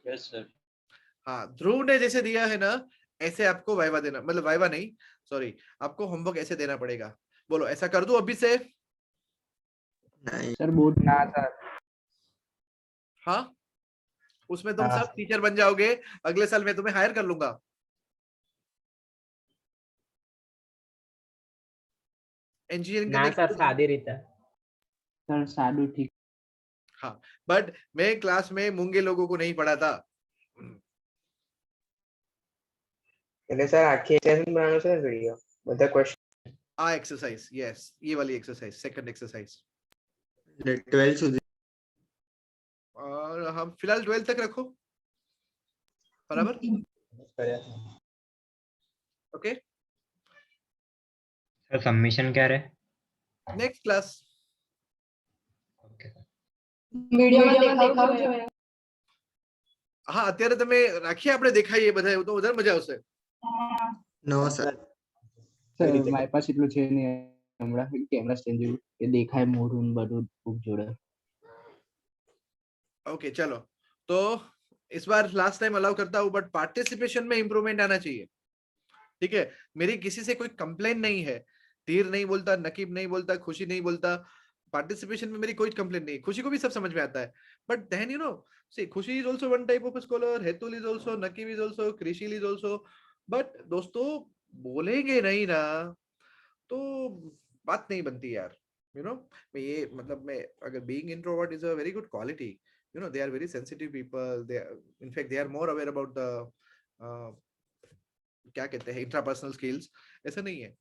Yes sir. हाँ ध्रुव ने जैसे दिया है ना, ऐसे आपको वाइवा देना, मतलब वाइवा नहीं सॉरी, आपको होमवर्क ऐसे देना पड़ेगा। बोलो ऐसा कर दूं अभी से? नहीं सर, बोर्ड ना सर। हाँ उसमें तुम सब टीचर बन जाओगे, अगले साल मैं तुम्हें हायर कर लूंगा। इंजीनियरिंग ना सर, सादी रीते सर, सादू ठीक। हाँ बट मैं क्लास में मूंगे लोगों को नहीं पढ़ाता। એટલે સર આખી એક્સરસાઇઝ બનાવવાનો છે વિડિયો, બધા ક્વેશ્ચન આ એક્સરસાઇઝ, यस ये वाली एक्सरसाइज, सेकंड एक्सरसाइज 12 સુધી। और हम फिलहाल 12 तक रखो, बराबर, ओके। सर सबमिशन क्या रहे? नेक्स्ट क्लास વિડિયોમાં દેખાવું જોઈએ। હા અત્યારે તમે રાખીએ, આપણે દેખાઈએ બધા, એવું તો વધારે મજા આવશે। નો સર, સર મારી પાસે એટલું છે નહીં હમણાં, કેમેરા સ્ટેન્ડ જેવું એ દેખાય મોઢું ને બધું બુક જોડે। ओके चलो, तो इस बार लास्ट टाइम अलाउ करता हूँ, बट पार्टिसिपेशन में इंप्रूवमेंट आना चाहिए, ठीक है। मेरी किसी से कोई कंप्लेन नहीं है, धीर नहीं बोलता, नकीब नहीं बोलता, खुशी नहीं बोलता, पार्टिसिपेशन में मेरी कोई कंप्लेन नहीं। खुशी को भी सब समझ में आता है, but then you know see Khushi is also one type of scholar, Hetul is also, Naqib is also, Krishil is also. But दोस्तों बोलेंगे नहीं ना तो बात नहीं बनती यार, यू नो। मैं ये मतलब मैं अगर being introvert is a very good quality, you know, they are very sensitive people, they are, in fact they are more aware about the क्या कहते हैं इंट्रापर्सनल स्किल्स, ऐसा नहीं है।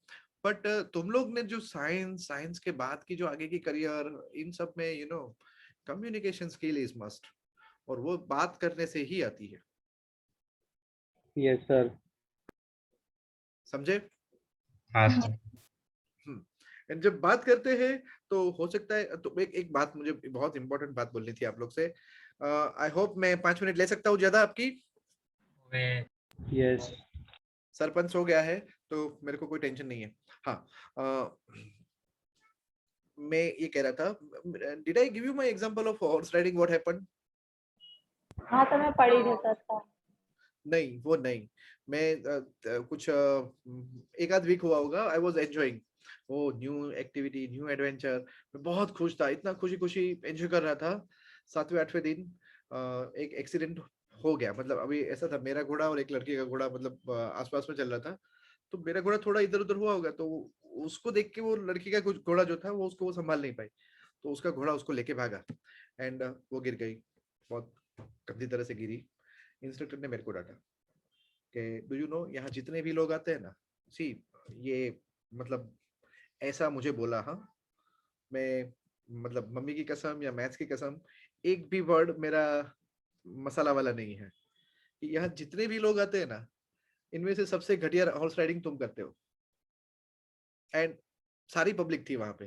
बट तुम लोग ने जो साइंस के बाद की जो आगे की करियर, इन सब में you know communication skill is must, और वो बात करने से ही आती है। Yes sir. समझे? हाँ सर। एंड जब बात करते हैं तो हो सकता है, तो एक बात मुझे बहुत इंपॉर्टेंट बात बोलनी थी आप लोग से। आई होप मैं 5 मिनट ले सकता हूँ ज्यादा आपकी? यस सरपंच हो गया है तो मेरे को कोई टेंशन नहीं है। हाँ, मैं ये कह रहा था, did I give you my example of horse riding what happened? हाँ तो मैं पढ़ ही देता था। नहीं वो नहीं, मैं कुछ एक आध वीक हुआ होगा, आई वाज एंजॉयिंग वो न्यू एक्टिविटी, न्यू एडवेंचर। मैं बहुत खुश था, इतना खुशी खुशी एंजॉय कर रहा था। 7वें 8वें दिन एक एक्सीडेंट हो गया। मतलब अभी ऐसा था, मेरा घोड़ा और एक लड़की का घोड़ा मतलब आसपास में चल रहा था, तो मेरा घोड़ा थोड़ा इधर उधर हुआ होगा, तो उसको देख के वो लड़की का कुछ घोड़ा जो था वो उसको वो संभाल नहीं पाई, तो उसका घोड़ा उसको लेके भागा एंड वो गिर गई, बहुत गंदी तरह से गिरी। इंस्ट्रक्टर ने मेरे को डांटा कि डू यू नो, यहाँ जितने भी लोग आते हैं ना, सी ये मतलब ऐसा मुझे बोला। हाँ, मैं मतलब मम्मी की कसम या मैथ्स की कसम, एक भी वर्ड मेरा मसाला वाला नहीं है। कि यहाँ जितने भी लोग आते हैं ना, इनमें से सबसे घटिया हॉर्स राइडिंग तुम करते हो। एंड सारी पब्लिक थी वहां पे,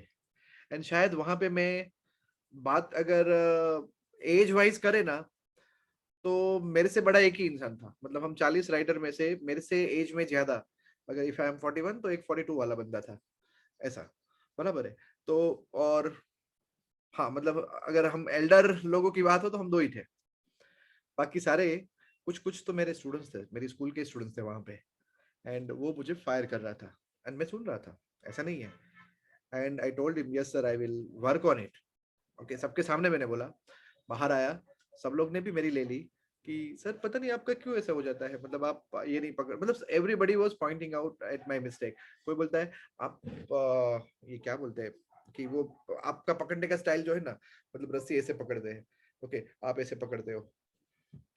एंड शायद वहां पे मैं बात अगर एज वाइज करे ना, तो मेरे से बड़ा एक ही इंसान था। मतलब हम 40 राइडर में से मेरे से एज में ज्यादा, अगर इफ आई एम 41 तो एक 42 वाला बंदा था, ऐसा बराबर है। तो और हाँ, मतलब अगर हम एल्डर लोगों की बात हो तो हम 2 ही थे, बाकी सारे कुछ कुछ तो मेरे स्टूडेंट्स थे, मेरी स्कूल के स्टूडेंट्स थे वहां पे। एंड वो मुझे फायर कर रहा था एंड मैं सुन रहा था, ऐसा नहीं है। And I told him yes sir, I will work on it. Okay, सबके सामने मैंने बोला। बाहर आया, सब लोग ने भी मेरी ले ली कि सर पता नहीं आपका क्यों ऐसा हो जाता है, मतलब आप ये नहीं पकड़, मतलब everybody was pointing out at my mistake. कोई बोलता है आप ये क्या बोलते हैं कि वो आपका पकड़ने का स्टाइल जो है ना, मतलब रस्सी ऐसे पकड़ते हैं, ओके आप ऐसे पकड़ते हो,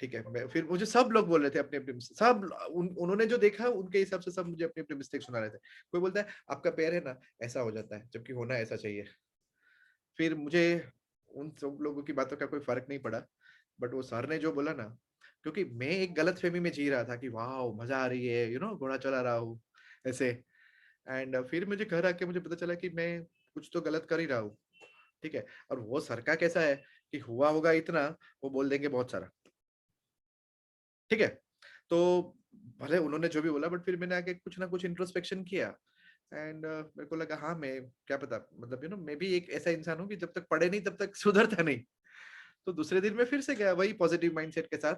ठीक है। मैं फिर मुझे सब लोग बोल रहे थे अपने अपने सब उन्होंने जो देखा उनके हिसाब से सब मुझे अपने अपने मिस्टेक सुना रहे थे। कोई बोलता है आपका पैर है ना ऐसा हो जाता है, जबकि होना ऐसा चाहिए। फिर मुझे उन सब लोगों की बातों का कोई फर्क नहीं पड़ा, बट वो सर ने जो बोला ना, क्योंकि मैं एक गलत फहमी में जी रहा था कि वाह मजा आ रही है, घोड़ा चला रहा हूँ ऐसे। एंड फिर मुझे घर आके मुझे पता चला कि मैं कुछ तो गलत कर ही रहा हूँ, ठीक है। और वो सर का कैसा है कि हुआ होगा इतना, वो बोल देंगे बहुत सारा, ठीक है। तो भले उन्होंने जो भी बोला, बट फिर मैंने आके कुछ ना कुछ इंट्रोस्पेक्शन किया एंड मेरे को लगा हाँ, मैं क्या पता, मतलब मैं भी एक ऐसा इंसान हूँ कि जब तक पढ़े नहीं तब तक सुधरता नहीं। तो दूसरे दिन मैं फिर से गया वही पॉजिटिव माइंडसेट के साथ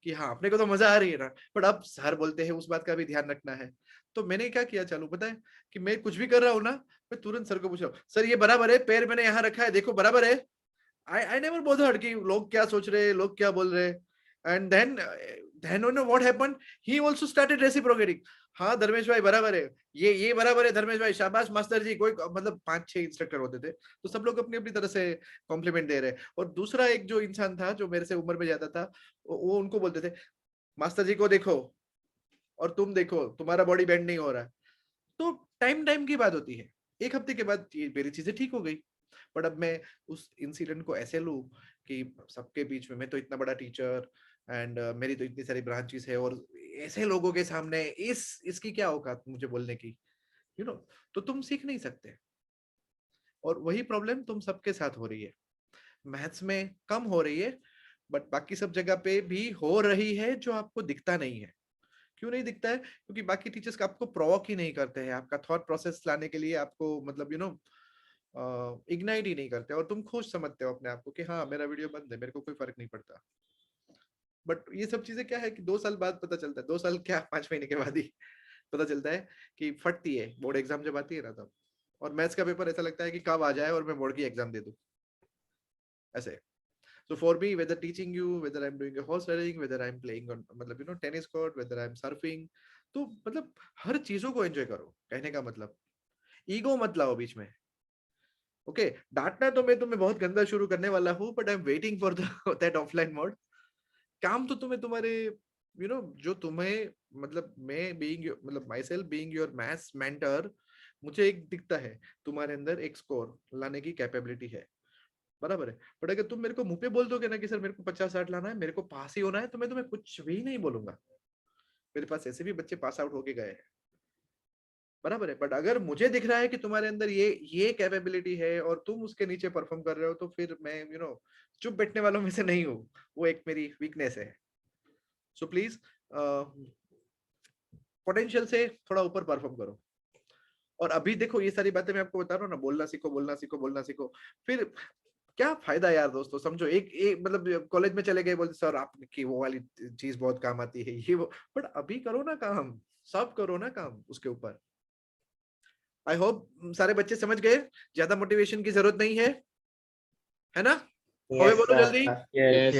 कि हाँ अपने को तो मजा आ रही है ना, बट अब सर बोलते हैं उस बात का भी ध्यान रखना है। तो मैंने क्या किया चालू पता है, कि मैं कुछ भी कर रहा हूँ ना, मैं तुरंत सर को पूछा सर ये बराबर है, पैर मैंने यहाँ रखा है देखो बराबर है। I never bothered कि लोग क्या सोच रहे, लोग क्या बोल रहे। And then you know what happened? He also started reciprocating. हाँ धर्मेश भाई बराबर है, ये बराबर है धर्मेश भाई, शाबाश मास्टर जी। कोई मतलब 5-6 इंस्ट्रक्टर होते थे, तो सब लोग अपनी अपनी तरह से कॉम्प्लीमेंट दे रहे। और दूसरा एक जो इंसान था जो मेरे से उम्र में ज्यादा था, वो उनको बोलते थे मास्टर जी को देखो और तुम देखो तुम्हारा बॉडी बेंड नहीं हो रहा। तो टाइम टाइम की बात होती है, एक हफ्ते के बाद ये मेरी चीजें ठीक हो गई। बट अब मैं उस इंसिडेंट को ऐसे लूं कि सबके बीच में मैं तो इतना बड़ा टीचर एंड मेरी तो इतनी सारी ब्रांचेस है, और ऐसे लोगों के सामने इसकी क्या औकात मुझे बोलने की, तो तुम सीख नहीं सकते। और वही प्रॉब्लम तुम सबके साथ हो रही है। मैथ्स में कम हो रही है, बट बाकी सब जगह पे भी हो रही है, जो आपको दिखता नहीं है। क्यों नहीं दिखता है? क्योंकि बाकी टीचर्स आपको प्रोवोक ही नहीं करते हैं, आपका थॉट प्रोसेस लाने के लिए आपको मतलब इग्नाइट ही नहीं करते, और तुम खुश समझते हो अपने आप को कि हाँ मेरा वीडियो बंद है, मेरे को कोई फर्क नहीं पड़ता। बट ये सब चीजें क्या है कि 2 साल बाद पता चलता है, 2 साल क्या 5 महीने के बाद ही पता चलता है कि फटती है बोर्ड एग्जाम जब आती है ना तब। और मैथ्स का पेपर ऐसा लगता है कि कब आ जाए और मैं बोर्ड की एग्जाम दे दूं ऐसे। So for me, whether teaching you, whether I'm doing a horse riding, whether I'm playing on मतलब tennis court, whether I'm surfing, तो मतलब हर चीजों को एंजॉय करो। कहने का मतलब ईगो मत लाओ बीच में। ओके, डांटना तो मैं तुम्हें बहुत गंदा शुरू करने वाला हूँ, but I am waiting for that offline mode. काम तो तुम्हें तुम्हारे जो तुम्हें मतलब मैं बीइंग मतलब my self being your maths mentor, मुझे एक दिखता है तुम्हारे अंदर एक स्कोर लाने की कैपेबिलिटी है, बराबर है। बट अगर तुम मेरे को मुंह पे बोल दोगे ना कि सर मेरे को 50-60 लाना है, मेरे को पास ही होना है, तो मैं तुम्हें कुछ भी नहीं बोलूंगा। मेरे पास ऐसे भी बच्चे पास आउट होके गए हैं, बराबर है। बट अगर मुझे दिख रहा है कि तुम्हारे अंदर ये कैपेबिलिटी है और तुम उसके नीचे परफॉर्म कर रहे हो, तो फिर मैं चुप बैठने वालों में से नहीं हूँ, वो एक मेरी वीकनेस है। सो प्लीज पोटेंशियल से थोड़ा ऊपर परफॉर्म करो। और अभी देखो ये सारी बातें मैं आपको बता रहा हूँ ना, बोलना सीखो, बोलना सीखो, बोलना सीखो, फिर क्या फायदा यार दोस्तों। समझो एक मतलब कॉलेज में चले गए, बोलते सर आपकी वो वाली चीज बहुत काम आती है, ये वो, बट अभी करो ना काम, सब करो ना काम उसके ऊपर। आई होप सारे बच्चे समझ गए, ज्यादा मोटिवेशन की जरूरत नहीं है ना? होवे बोलो जल्दी। Yes.